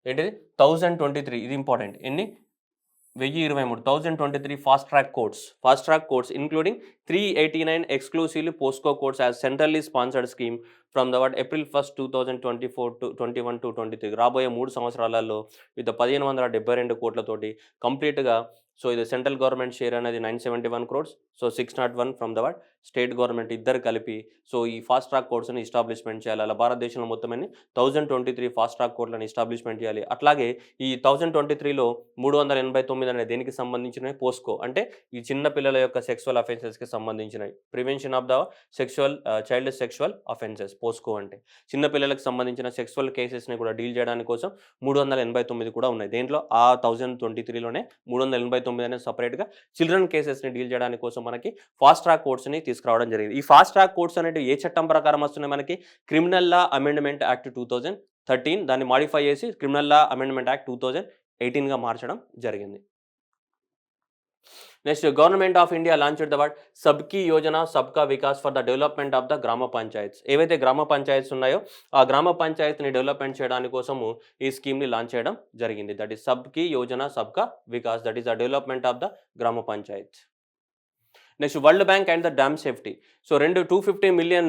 ఏంటిది 1023, ఇది ఇంపార్టెంట్. ఎన్ని 1023 fast track courts including 389 exclusively POSCO courts as centrally sponsored scheme from the what April 1, 2024 to 21 to 23 రాబోయే 3 సంవత్సరాలలో విత్ 1572 కోట్లతోటి కంప్లీట్గా సో ఇది సెంట్రల్ గవర్నమెంట్ షేర్ అనేది 971 crores, so 601 from the what state government ఇద్దరు కలిపి సో ఈ fast track కోర్ట్స్ని establishment చేయాలి. అలా భారతదేశంలో మొత్తం 1023 ఫాస్ట్ ట్రాక్ కోర్టులను ఎస్టాబ్లిష్మెంట్ చేయాలి. అట్లాగే ఈ 1023లో 389 అనేది దేనికి సంబంధించినవి? పోస్కో అంటే ఈ చిన్న పిల్లల యొక్క సెక్సువల్ అఫెన్సెస్కి సంబంధించినవి, prevention of the child sexual offences POSCO అంటే చిన్న పిల్లలకు సంబంధించిన సెక్సువల్ కేసెస్ని కూడా డీల్ చేయడానికి కోసం 389 కూడా ఉన్నాయి. దేంట్లో ఆ 1023లోనే 389 అనేది సపరేట్గా చిల్డ్రన్ కేసెస్ని డీల్ చేయడానికి కోసం మనకి ఫాస్ట్ ట్రాక్ కోర్ట్స్ని తీసుకురావడం జరిగింది. ఈ ఫాస్ట్ ట్రాక్ కోర్ట్స్ అనేవి ఏ చట్టం ప్రకారం వస్తున్నాయి? మనకి క్రిమినల్ లా అమెండ్మెంట్ యాక్ట్ 2013 దాన్ని మాడిఫై చేసి క్రిమినల్ లా అమెండ్మెంట్ యాక్ట్ 2018గా మార్చడం జరిగింది. Next government of India launched the what Sabki Yojana Sabka Vikas for the development of the gram panchayats. ఏవైతే గ్రామ పంచాయత్స్ ఉన్నాయో ఆ గ్రామ పంచాయత్ని డెవలప్మెంట్ చేయడానికి కోసము ఈ స్కీమ్ని లాంచ్ చేయడం జరిగింది. That is Sabki Yojana Sabka Vikas, that is the development of the gram panchayat. Next world bank and the dam safety. So $250 million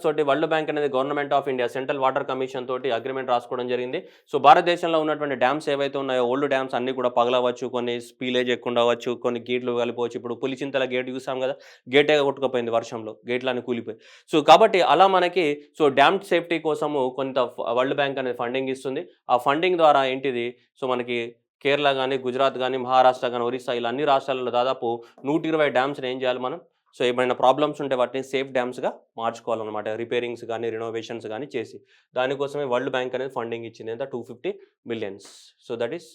తోటి వరల్డ్ బ్యాంక్ అనేది government of India central water commission తోటి అగ్రిమెంట్ రాసుకోవడం జరిగింది. సో భారతదేశంలో ఉన్నటువంటి డ్యామ్స్ ఏవైతే ఉన్నాయో ఓల్డ్ డ్యామ్స్ అన్నీ కూడా పగలవచ్చు, కొన్ని స్పీలేజ్ ఎక్కువ అవ్వచ్చు, కొన్ని గేట్లు కలిపోవచ్చు. ఇప్పుడు పులిచింతల గేట్ చూసాం కదా, గేటే కొట్టుకుపోయింది వర్షంలో, గేట్లన్నీ కూలిపోయి. సో కాబట్టి అలా మనకి సో డ్యామ్ సేఫ్టీ కోసము కొంత వరల్డ్ బ్యాంక్ అనేది ఫండింగ్ ఇస్తుంది. ఆ ఫండింగ్ ద్వారా ఏంటిది సో మనకి కేరళ కానీ, గుజరాత్ కానీ, మహారాష్ట్ర కానీ, ఒరిస్సా ఇలా అన్ని రాష్ట్రాలలో దాదాపు 120 డ్యామ్స్ని ఏం చేయాలి మనం? సో ఏమైనా ప్రాబ్లమ్స్ ఉంటే వాటిని సేఫ్ డ్యామ్స్గా మార్చుకోవాలన్నమాట. రిపేరింగ్స్ కానీ, రినోవేషన్స్ కానీ చేసి దానికోసమే వరల్డ్ బ్యాంక్ అనేది ఫండింగ్ ఇచ్చింది. ఎంత? 250 million. సో దట్ ఈస్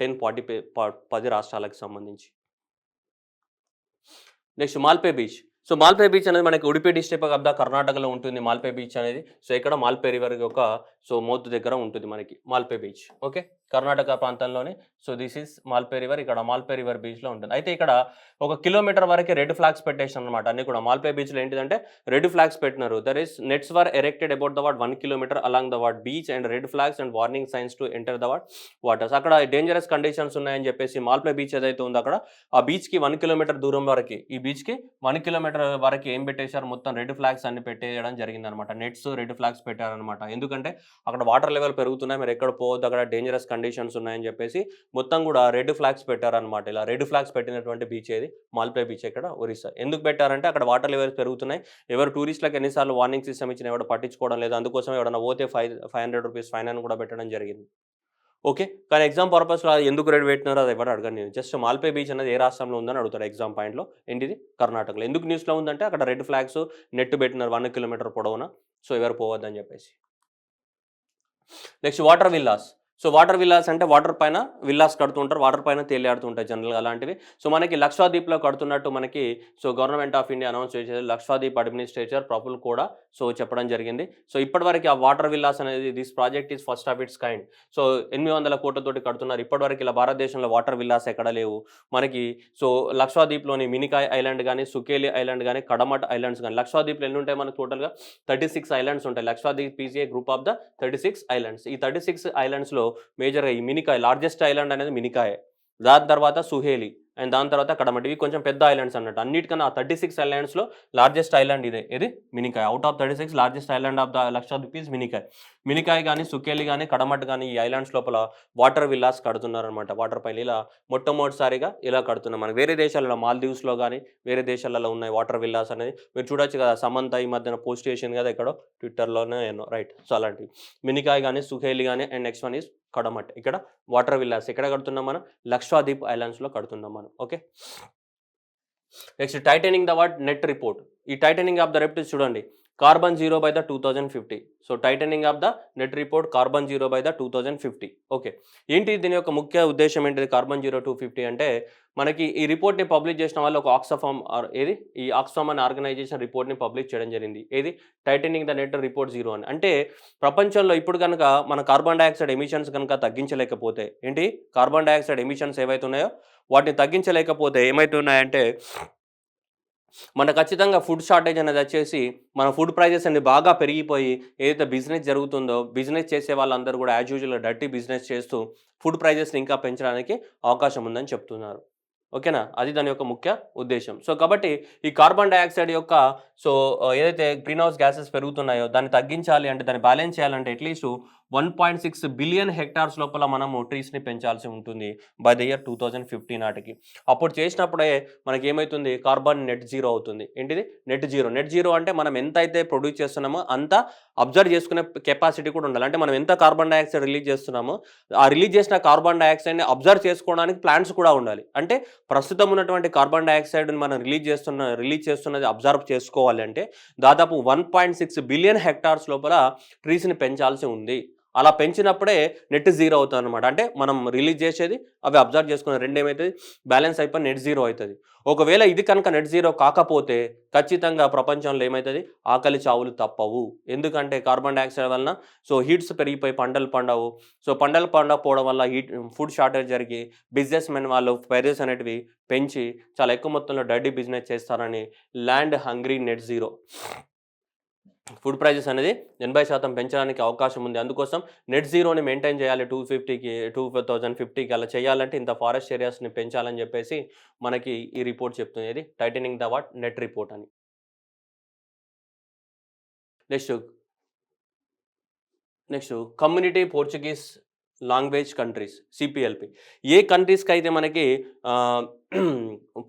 10 రాష్ట్రాలకు సంబంధించి. Next Malpe beach. So Malpe beach అనేది మనకి ఉడిపి డిస్ట్రిక్ట్ ఆఫ్ ద కర్ణాటకలో ఉంటుంది మాల్పే బీచ్ అనేది. సో ఇక్కడ మాల్పే రివర్ ఒక సో మౌత్ దగ్గర ఉంటుంది మనకి మాల్పే బీచ్. ఓకే, కర్ణాటక ప్రాంతంలోనే. So this is Malpe river, ఇక్కడ మాల్పే రివర్ బీచ్లో ఉంటుంది. అయితే ఇక్కడ 1 kilometer వరకు రెడ్ ఫ్లాగ్స్ పెట్టేసాను అనమాట. అన్ని కూడా మాల్పే బీచ్లో ఏంటిదంటే రెడ్ ఫ్లాగ్స్ పెట్టినారు. There is nets were erected about the what 1 kilometer along the what beach and red flags and warning signs to enter the what waters. అక్కడ డేంజరస్ కండిషన్స్ ఉన్నాయని చెప్పేసి మాల్పే బీచ్ ఏదైతే ఉందో అక్కడ ఆ బీచ్కి 1 kilometer దూరం వరకు, ఈ బీచ్కి 1 kilometer వరకు ఏం పెట్టేశారు? మొత్తం రెడ్ ఫ్లాగ్స్ అన్ని పెట్టేయడం జరిగింది అనమాట. నెట్స్ రెడ్ ఫ్లాగ్స్ పెట్టారనమాట. ఎందుకంటే అక్కడ వాటర్ లెవెల్ పెరుగుతున్నాయి, మీరు ఎక్కడ పోవద్దు, అక్కడ డేంజరస్ కండిషన్స్ ఉన్నాయని చెప్పేసి మొత్తం కూడా రెడ్ ఫ్లాగ్స్ పెట్టారనమాట. ఇలా రెడ్ ఫ్లాగ్స్ పెట్టినటువంటి బీచ్ ఏది? మాల్పే బీచ్, ఇక్కడ ఒరిస్సా. ఎందుకు పెట్టారంటే అక్కడ వాటర్ లెవెల్స్ పెరుగుతున్నాయి, ఎవరు టూరిస్టులకు ఎన్నిసార్లు వార్నింగ్ సిస్టమ్ ఇచ్చినా ఎవరు పట్టించుకోవడం లేదు. అందుకోసం ఎవరైనా పోతే 500 rupees ఫైన్ అని కూడా పెట్టడం జరిగింది. ఓకే, కానీ ఎగ్జామ్ పర్పస్లో ఎందుకు రెడ్ పెట్టినారో అది ఎవరు అడగను నేను. జస్ట్ మాల్పే బీచ్ అనేది ఏ రాష్ట్రంలో ఉందని అడుగుతాడు ఎగ్జామ్ పాయింట్లో. ఏంటిది? కర్ణాటకలో. ఎందుకు న్యూస్లో ఉందంటే అక్కడ రెడ్ ఫ్లాగ్స్ నెట్ పెట్టినారు 1 kilometer పొడవున. సో ఎవరు పోవద్దని చెప్పేసి. Next water villas. So water villas అంటే వాటర్ పైన విల్లాస్ కడుతుంటారు, వాటర్ పైన తేలియాడుతుంటాయి జనరల్గా అలాంటివి. సో మనకి లక్షద్వీప్లో కడుతున్నట్టు మనకి so government of India announce చేసేది లక్షద్వీప్ అడ్మినిస్ట్రేటర్ ప్రఫుల్ కూడా సో చెప్పడం జరిగింది. సో ఇప్పటివరకు ఆ వాటర్ విల్లాస్ అనేది this project is first of it's kind. So 800 కోట్లతోటి కడుతున్నారు. ఇప్పటివరకు ఇలా భారతదేశంలో వాటర్ విల్లాస్ ఎక్కడ లేవు మనకి. సో లక్షద్వీప్లోని మినికాయ్ ఐలాండ్ కానీ, సుకేలి ఐలాండ్ కానీ, కడమట్ ఐలాండ్స్ కానీ, లక్షద్వీప్లో ఎన్ని ఉంటాయి మనకు? టోటల్గా 36 ఐలాండ్స్ ఉంటాయి. Lakshadweep is a group of the 36 islands. ఈ 36 ఐలాండ్స్లో మేజర్గా ఈ మినికాయ్ లార్జెస్ట్ ఐలాండ్ అనేది మినికాయ్, దాని తర్వాత సుహేలి అండ్ దాని తర్వాత కడమట్. ఇవి కొంచెం పెద్ద ఐలాండ్స్ అన్నట్టు. అన్నిటికన్నా 36 ఐలాండ్స్లో లార్జెస్ట్ ఐలాండ్ ఇదే. ఇది Minicoy. Out of 36 largest island of the Lakshadweep is Minicoy. Minicoy కానీ, సుకేలి కానీ, కడమట్ కానీ ఈ ఐలాండ్స్ లోపల వాటర్ విల్లాస్ కడుతున్నారనమాట. వాటర్ పైన ఇలా మొట్టమొదటిసారిగా ఇలా కడుతున్నాం. మనకి వేరే దేశాలలో మాల్దీవ్స్లో కానీ వేరే దేశాలలో ఉన్నాయి వాటర్ విల్లాస్ అనేది. మీరు చూడొచ్చు కదా, సమంత ఈ మధ్యన పోస్ట్ చేసింది కదా ఎక్కడో ట్విట్టర్లోనే ఎన్నో, రైట్. సో అలాంటివి మినికాయ్ కానీ, సుహేలి కానీ and next one is Kadmat. ఇక్కడ వాటర్ విల్లాస్ ఎక్కడ కడుతున్నాం మనం? లక్షద్వీప్ ఐలాండ్స్లో కడుతున్నాం మనం. Okay, next titling the what net report. ఈ టైటనింగ్ ఆఫ్ ద రిపోర్ట్ చూడండి, carbon zero by the 2050. So titling of the net report carbon zero by the 2050. Okay, ఏంటి దీని యొక్క ముఖ్య ఉద్దేశం ఏంటిది? కార్బన్ జీరో 250 అంటే మనకి ఈ రిపోర్ట్ని పబ్లిష్ చేసిన వాళ్ళు ఒక ఆక్స్ఫామ్ ఏది ఈ ఆక్స్ఫామ్ అనే ఆర్గనైజేషన్ రిపోర్ట్ని పబ్లిష్ చేయడం జరిగింది. ఏది? Titling the net report zero అని. అంటే ప్రపంచంలో ఇప్పుడు కనుక మన కార్బన్ డైఆక్సైడ్ ఎమిషన్స్ కనుక తగ్గించలేకపోతే, ఏంటి కార్బన్ డైఆక్సైడ్ ఎమిషన్స్ ఏవైతే ఉన్నాయో వాటిని తగ్గించలేకపోతే ఏమవుతున్నాయంటే మన ఖచ్చితంగా ఫుడ్ షార్టేజ్ అనేది వచ్చేసి మన ఫుడ్ ప్రైజెస్ అన్ని బాగా పెరిగిపోయి ఏదైతే బిజినెస్ జరుగుతుందో బిజినెస్ చేసే వాళ్ళందరూ కూడా యాజ్ యూజువల్గా డర్టీ బిజినెస్ చేస్తూ ఫుడ్ ప్రైజెస్ని ఇంకా పెంచడానికి అవకాశం ఉందని చెప్తున్నారు. ఓకేనా? అది దాని యొక్క ముఖ్య ఉద్దేశ్యం. సో, కాబట్టి ఈ కార్బన్ డయాక్సైడ్ యొక్క సో, ఏదైతే గ్రీన్ హౌస్ గ్యాసెస్ పెరుగుతున్నాయో దాన్ని తగ్గించాలి అంటే, దాన్ని బ్యాలెన్స్ చేయాలంటే అట్‌లీస్ట్ 1.6 బిలియన్ హెక్టార్స్ లోపల మనము ట్రీస్‌ని పెంచాల్సి ఉంటుంది బై ద ఇయర్ 2050 నాటికి. అప్పుడు చేసినప్పుడే మనకేమైతుంది కార్బన్ నెట్ జీరో అవుతుంది. ఏంటిది? Net zero. నెట్ జీరో అంటే మనం ఎంతైతే ప్రొడ్యూస్ చేస్తున్నామో అంత అబ్జర్వ్ చేసుకునే కెపాసిటీ కూడా ఉండాలి. అంటే మనం ఎంత కార్బన్ డయాక్సైడ్ రిలీజ్ చేస్తున్నామో, ఆ రిలీజ్ చేసిన కార్బన్ డయాక్సైడ్‌ని అబ్జర్వ్ చేసుకోవడానికి ప్లాంట్స్ కూడా ఉండాలి. అంటే ప్రస్తుతం ఉన్నటువంటి కార్బన్ డయాక్సైడ్‌ని మనం రిలీజ్ చేస్తున్నది అబ్జర్వ్ చేసుకోవాలి అంటే దాదాపు 1.6 బిలియన్ హెక్టార్స్ లోపల ట్రీస్‌ని పెంచాల్సి ఉంది. అలా పెంచినప్పుడే నెట్ జీరో అవుతుందన్నమాట. అంటే మనం రిలీజ్ చేసేది అవి అబ్జర్వ్ చేసుకునే రెండేమైతది బ్యాలెన్స్ అయిపోయి నెట్ జీరో అవుతుంది. ఒకవేళ ఇది కనుక నెట్ జీరో కాకపోతే ఖచ్చితంగా ప్రపంచంలో ఏమవుతుంది ఆకలి చావులు తప్పవు. ఎందుకంటే కార్బన్ డయాక్సైడ్ వలన సో హీట్స్ పెరిగిపోయి పంటలు పండవు. సో పంటలు పండకపోవడం వల్ల ఫుడ్ షార్టేజ్ జరిగి బిజినెస్ మెన్ వాళ్ళు ప్రైజెస్ అనేటివి పెంచి చాలా ఎక్కువ మొత్తంలో డర్టీ బిజినెస్ చేస్తారని land hungry net zero food prices అనేది 80% పెంచడానికి అవకాశం ఉంది. అందుకోసం నెట్ జీరోని మెయింటైన్ చేయాలి 2050కి అలా చేయాలంటే ఇంత ఫారెస్ట్ ఏరియాస్ని పెంచాలని చెప్పేసి మనకి ఈ రిపోర్ట్ చెప్తుంది. ఇది tightening the what net report అని. Next community Portuguese language countries CPLP. ఏ కంట్రీస్కి అయితే మనకి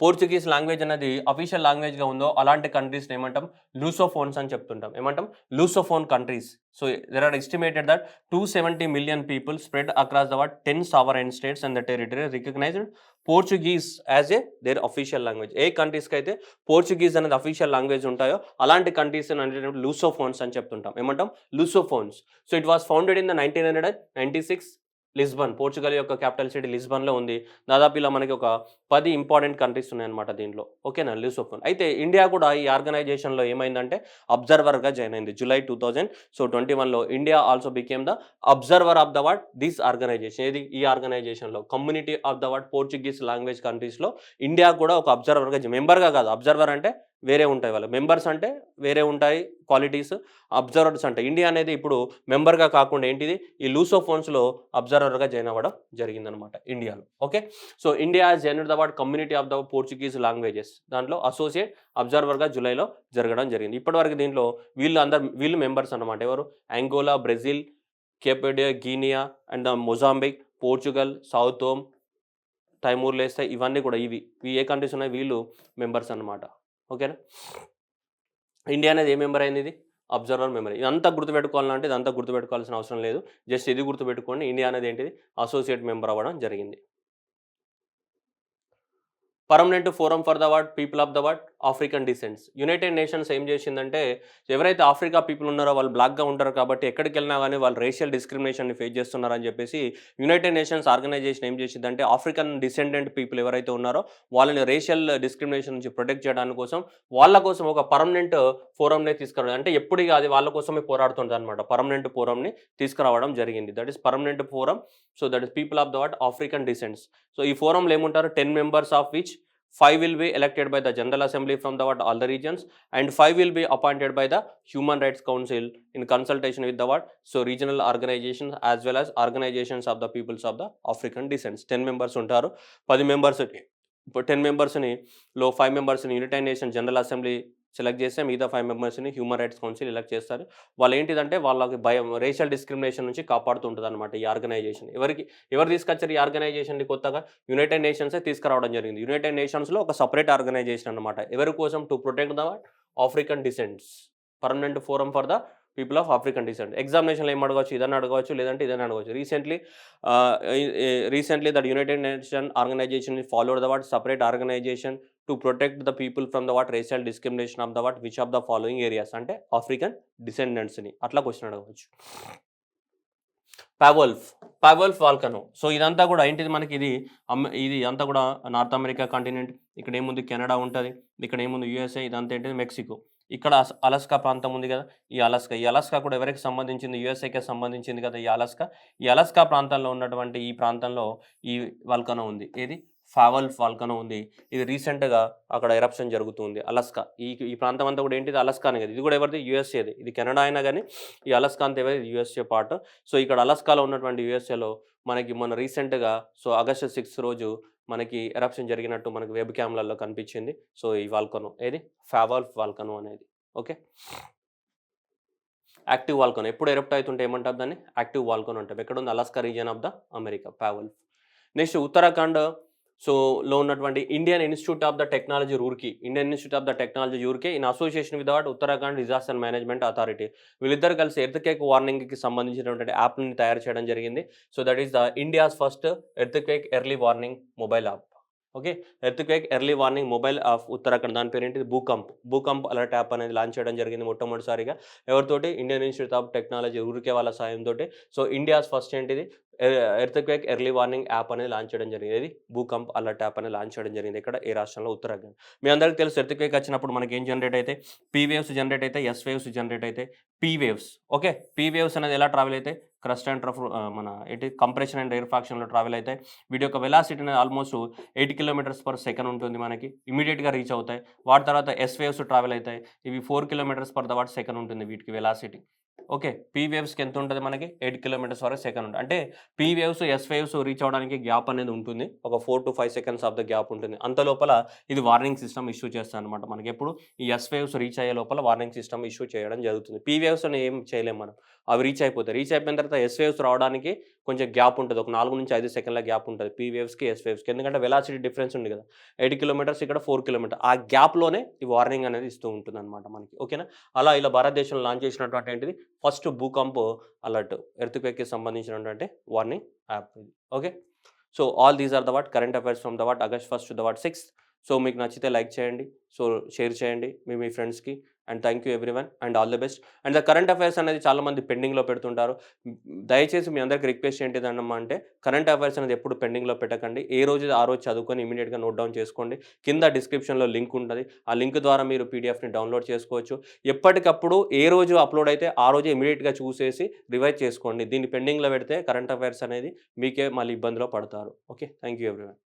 పోర్చుగీస్ లాంగ్వేజ్ అనేది అఫీషియల్ లాంగ్వేజ్గా ఉందో అలాంటి కంట్రీస్ని ఏమంటాం లూసోఫోన్స్ అని చెప్తుంటాం. ఏమంటాం Lusophone countries. So there are estimated that 270 million people spread across the 10 sovereign states and the territory recognized Portuguese as a their official language. ఏ కంట్రీస్కి అయితే పోర్చుగీస్ అనేది అఫీషియల్ లాంగ్వేజ్ ఉంటాయో అలాంటి కంట్రీస్ అంటే లూసోఫోన్స్ అని చెప్తుంటాం. ఏమంటాం Lusophones. So it was founded in the 1996 Lisbon. Portugal యొక్క క్యాపిటల్ సిటీ లిస్బన్లో ఉంది. దాదాపు ఇలా మనకి ఒక 10 ఇంపార్టెంట్ కంట్రీస్ ఉన్నాయన్నమాట దీంట్లో. ఓకేనా లూసోఫోన్. అయితే ఇండియా కూడా ఈ ఆర్గనైజేషన్లో ఏమైందంటే అబ్జర్వర్గా జాయిన్ అయింది జూలై 2021లో. India also became the observer of the this organization. ఏది ఈ ఆర్గనైజేషన్లో community of the Portuguese language కంట్రీస్లో ఇండియా కూడా ఒక అబ్జర్వర్గా మెంబర్గా కాదు. అబ్జర్వర్ అంటే వేరే ఉంటాయి వాళ్ళు, మెంబర్స్ అంటే వేరే ఉంటాయి క్వాలిటీస్, అబ్జర్వర్స్ అంటే ఇండియా అనేది ఇప్పుడు మెంబర్గా కాకుండా ఏంటిది ఈ లూసోఫోన్స్లో అబ్జర్వర్గా జాయిన్ అవ్వడం జరిగిందనమాట ఇండియాలో. Okay, so India join the community of the Portuguese languages దాంట్లో అసోసియేట్ అబ్జర్వర్గా జూలైలో జరగడం జరిగింది. ఇప్పటివరకు దీంట్లో వీళ్ళు మెంబర్స్ అనమాట. ఎవరు? అంగోలా, బ్రెజిల్, కేపడియా, Guinea and Mozambique, Portugal, Sao Tome, Timor Leste ఇవన్నీ కూడా ఇవి ఏ కంట్రీస్ ఉన్నాయి వీళ్ళు మెంబర్స్ అనమాట. ఓకేనా, ఇండియా అనేది ఏ మెంబర్ అయింది? ఇది అబ్జర్వర్ మెంబర్. ఇదంతా గుర్తుపెట్టుకోవాలంటే ఇదంతా గుర్తుపెట్టుకోవాల్సిన అవసరం లేదు. జస్ట్ ఇది గుర్తుపెట్టుకోండి, ఇండియా అనేది ఏంటిది అసోసియేట్ మెంబర్ అవ్వడం జరిగింది. Permanent forum for the people of the African descents. United Nations ఏం చేసిందంటే ఎవరైతే ఆఫ్రికా పీపుల్ ఉన్నారో వాళ్ళు బ్లాక్గా ఉంటారు కాబట్టి ఎక్కడికి వెళ్ళినా కానీ వాళ్ళు రేషియల్ డిస్క్రిమినేషన్ని ఫేస్ చేస్తున్నారని చెప్పేసి యునైటెడ్ నేషన్స్ ఆర్గనైజేషన్ ఏం చేసిందంటే ఆఫ్రికన్ డిసెండెంట్ పీపుల్ ఎవరైతే ఉన్నారో వాళ్ళని రేషియల్ డిస్క్రిమినేషన్ నుంచి ప్రొటెక్ట్ చేయడానికి కోసం వాళ్ళ కోసం ఒక పర్మనెంట్ ఫోరంని తీసుకురావడం, అంటే ఎప్పుడు అది వాళ్ళ కోసమే పోరాడుతుంది అనమాట. పర్మనెంట్ ఫోరంని తీసుకురావడం జరిగింది. That is permanent forum. So that is people of the African descents. So ఈ ఫోరంలో ఏముంటారు 10 members of which 5 will be elected by the General Assembly from all the regions and 5 will be appointed by the Human Rights Council in consultation with the so regional organizations as well as organizations of the peoples of the African descents. 10 members ఉంటారు. 10 members 10 members లో 5 members United nation general assembly select చేస్తే మిగతా 5 members human rights council elect చేస్తారు. వాళ్ళు ఏంటిదంటే వాళ్ళకి భయం racial discrimination నుంచి కాపాడుతుంటుంది అనమాట ఈ ఆర్గనైజేషన్. ఎవరు తీసుకొచ్చారు ఈ ఆర్గనైజేషన్ని? కొత్తగా యునైటెడ్ నేషన్సే తీసుకురావడం జరిగింది. యునైటెడ్ నేషన్స్లో ఒక సపరేట్ ఆర్గనైజేషన్ అనమాట. ఎవరి కోసం? To protect the African descents. Permanent forum for the people of African descent. ఎగ్జామినేషన్లో ఏం అడగవచ్చు? ఇదని అడగవచ్చు, లేదంటే ఇదని అడగవచ్చు. Recently that United Nation organization followed the separate organization to protect the people from the racial discrimination of the which of the following areas, అంటే African డిసెండెంట్స్ని అట్లా క్వశ్చన్ అడగవచ్చు. పావోల్ఫ్ వాల్కనో. సో ఇదంతా కూడా ఏంటిది మనకి ఇది అంతా కూడా నార్త్ అమెరికా కాంటినెంట్. ఇక్కడ ఏముంది? కెనడా ఉంటుంది. ఇక్కడ ఏముంది? యూఎస్ఏ. ఇదంతా ఏంటిది? మెక్సికో. ఇక్కడ అలస్కా ప్రాంతం ఉంది కదా, ఈ అలస్కా కూడా ఎవరికి సంబంధించింది? యూఎస్ఏకే సంబంధించింది కదా ఈ అలస్కా ప్రాంతంలో ఉన్నటువంటి ఈ ప్రాంతంలో ఈ వాల్కనో ఉంది. ఏది? ఫావల్ వాల్కనో ఉంది. ఇది రీసెంట్‌గా అక్కడ ఎరప్షన్ జరుగుతుంది. అలస్కా ఈ ప్రాంతం అంతా కూడా ఏంటిది అలస్కానే కదా! ఇది కూడా ఎవరిది యూఎస్ఏది. ఇది కెనడా అయినా గానీ ఈ అలస్కా అంతా ఎవరిది యూఎస్ఏ పార్ట్. సో, ఇక్కడ అలస్కాలో ఉన్నటువంటి యూఎస్ఏలో మనకి మొన్న రీసెంట్‌గా సో, ఆగస్ట్ 6 రోజు మనకి ఎరప్షన్ జరిగినట్టు మనకు వెబ్ క్యామ్‌లలో కనిపించింది. సో, ఈ వాల్కనో ఏది ఫావల్ వాల్కనో అనేది. ఓకే. యాక్టివ్ వాల్కనో ఎప్పుడు ఎరప్ట్ అయితుంటే ఏమంటారు దాన్ని? యాక్టివ్ వాల్కనో అంటాం. ఎక్కడుంది? Alaska region of the America Pavlof. Next Uttarakhand so లో ఉన్నటువంటి Indian institute of the technology Roorkee. Indian institute of the technology Roorkee in association with Uttarakhand disaster management authority. వీళ్ళిద్దరు కలిసి ఎర్త్‌క్వేక్ వార్నింగ్‌కి సంబంధించినటువంటి యాప్‌ని తయారు చేయడం జరిగింది. So that is the India's first earthquake early warning mobile app. Okay. Earthquake early warning mobile off Uttarakhand. దాని పేరేంటిది? భూకంప్. భూకంప్ alert app అనేది లాంచ్ చేయడం జరిగింది మొట్టమొదటిసారిగా. ఎవరితోటి? Indian institute of technology Roorkee వాళ్ళ సాయంతోటి. సో ఇండియాస్ ఫస్ట్ ఏంటిది? ఎర్త్‌క్వేక్ ఎర్లీ వార్నింగ్ యాప్ అనేది launch చేయడం జరిగింది. ఏది? భూకంప్ అలర్ట్ యాప్ అనేది లాంచ్ చేయడం జరిగింది. ఎక్కడ? ఏ రాష్ట్రంలో? ఉత్తరాఖండ్. మీ అందరికీ తెలుసు ఎర్త్‌క్వేక్ వచ్చినప్పుడు మనకేం జనరేట్ అయితాయి? పీ వేవ్స్ జనరేట్ అయితాయి. ఎస్ వేవ్స్ జనరేట్ అయితాయి. P waves. Okay. P waves అనేది ఎలా ట్రావెల్ అయితాయి? క్రస్ట్ అండ్ ట్రఫ్ మన ఏంటి కంప్రెషన్ అండ్ ఎయిర్ ఫ్రాక్షన్‌లో ట్రావెల్ అయితాయి. వీటి యొక్క వెలాసిటీ అనేది ఆల్మోస్ట్ 8 కిలోమీటర్స్ పర్ సెకండ్ ఉంటుంది మనకి. ఇమ్మీడియేట్‌గా రీచ్ అవుతాయి. వాటి తర్వాత ఎస్ వేవ్స్ ట్రావెల్ అయితాయి. ఇవి 4 kilometres per the watt second ఉంటుంది వీటికి వెలాసిటీ. ఓకే. పీ వేవ్స్‌కి ఎంత ఉంటది మనకి? 8 కిలోమీటర్స్ వరకు సెకండ్ ఉంటుంది. అంటే P waves, yes waves reach అవ్వడానికి గ్యాప్ అనేది ఉంటుంది. ఒక 4-5 సెకండ్స్ ఆఫ్ ద గ్యాప్ ఉంటుంది. అంత లోపల ఇది వార్నింగ్ సిస్టమ్ ఇష్యూ చేస్తదనమాట. మనకెప్పుడు ఈ ఎస్ వేవ్స్ రీచ్ అయ్యే లోపల వార్నింగ్ సిస్టమ్ ఇష్యూ చేయడం జరుగుతుంది. పీ వేవ్స్‌ని ఏం చేయలేం మనం. అవి రీచ్ అయిపోతాయి. రీచ్ అయిపోయిన తర్వాత ఎస్ వేవ్స్ రావడానికి కొంచెం గ్యాప్ ఉంటది. ఒక 4-5 సెకన్ల గ్యాప్ ఉంటది. పీ వేవ్స్‌కి, ఎస్ వేవ్స్‌కి. ఎందుకంటే వెలాసిటీ డిఫరెన్స్ ఉంది కదా! 8 కిలోమీటర్స్ ఇక్కడ 4 కిలోమీటర్. ఆ గ్యాప్‌లోనే ఈ వార్నింగ్ అనేది ఇస్తూ ఉంటుందనమాట మనకి. ఓకేనా? అలా ఇలా భారతదేశంలో లాంచ్ చేసినటువంటి ఏంటిది ఫస్ట్ భూకంప్ అలర్ట్ ఎర్త్‌క్వేక్‌కి సంబంధించినటువంటి వార్నింగ్ యాప్ ఇది. Okay. So all these are the what current affairs from the what August 1 to the what 6. So మీకు నచ్చితే లైక్ చేయండి. సో షేర్ చేయండి మీ ఫ్రెండ్స్‌కి. And thank you everyone and all the best. And the current affairs అనేది చాలామంది పెండింగ్‌లో పెడుతుంటారు. దయచేసి మీ అందరికి రిక్వెస్ట్ ఏంటిదన్నమా అంటే కరెంట్ అఫైర్స్ అనేది ఎప్పుడు పెండింగ్‌లో పెట్టకండి. ఏ రోజుది ఆ రోజు చదువుకొని ఇమ్మీడియేట్‌గా నోట్ డౌన్ చేసుకోండి. కింద డిస్క్రిప్షన్‌లో లింక్ ఉంటది. ఆ లింక్ ద్వారా మీరు పీడీఎఫ్‌ని డౌన్‌లోడ్ చేసుకోవచ్చు. ఎప్పటికప్పుడు ఏ రోజు అప్‌లోడ్ అయితే ఆ రోజే ఇమ్మీడియేట్‌గా చూసేసి రివైజ్ చేసుకోండి. దీన్ని పెండింగ్‌లో పెడితే కరెంట్ అఫైర్స్ అనేది మీకే మళ్ళీ ఇబ్బందిలో పడతారు. ఓకే. Thank you everyone.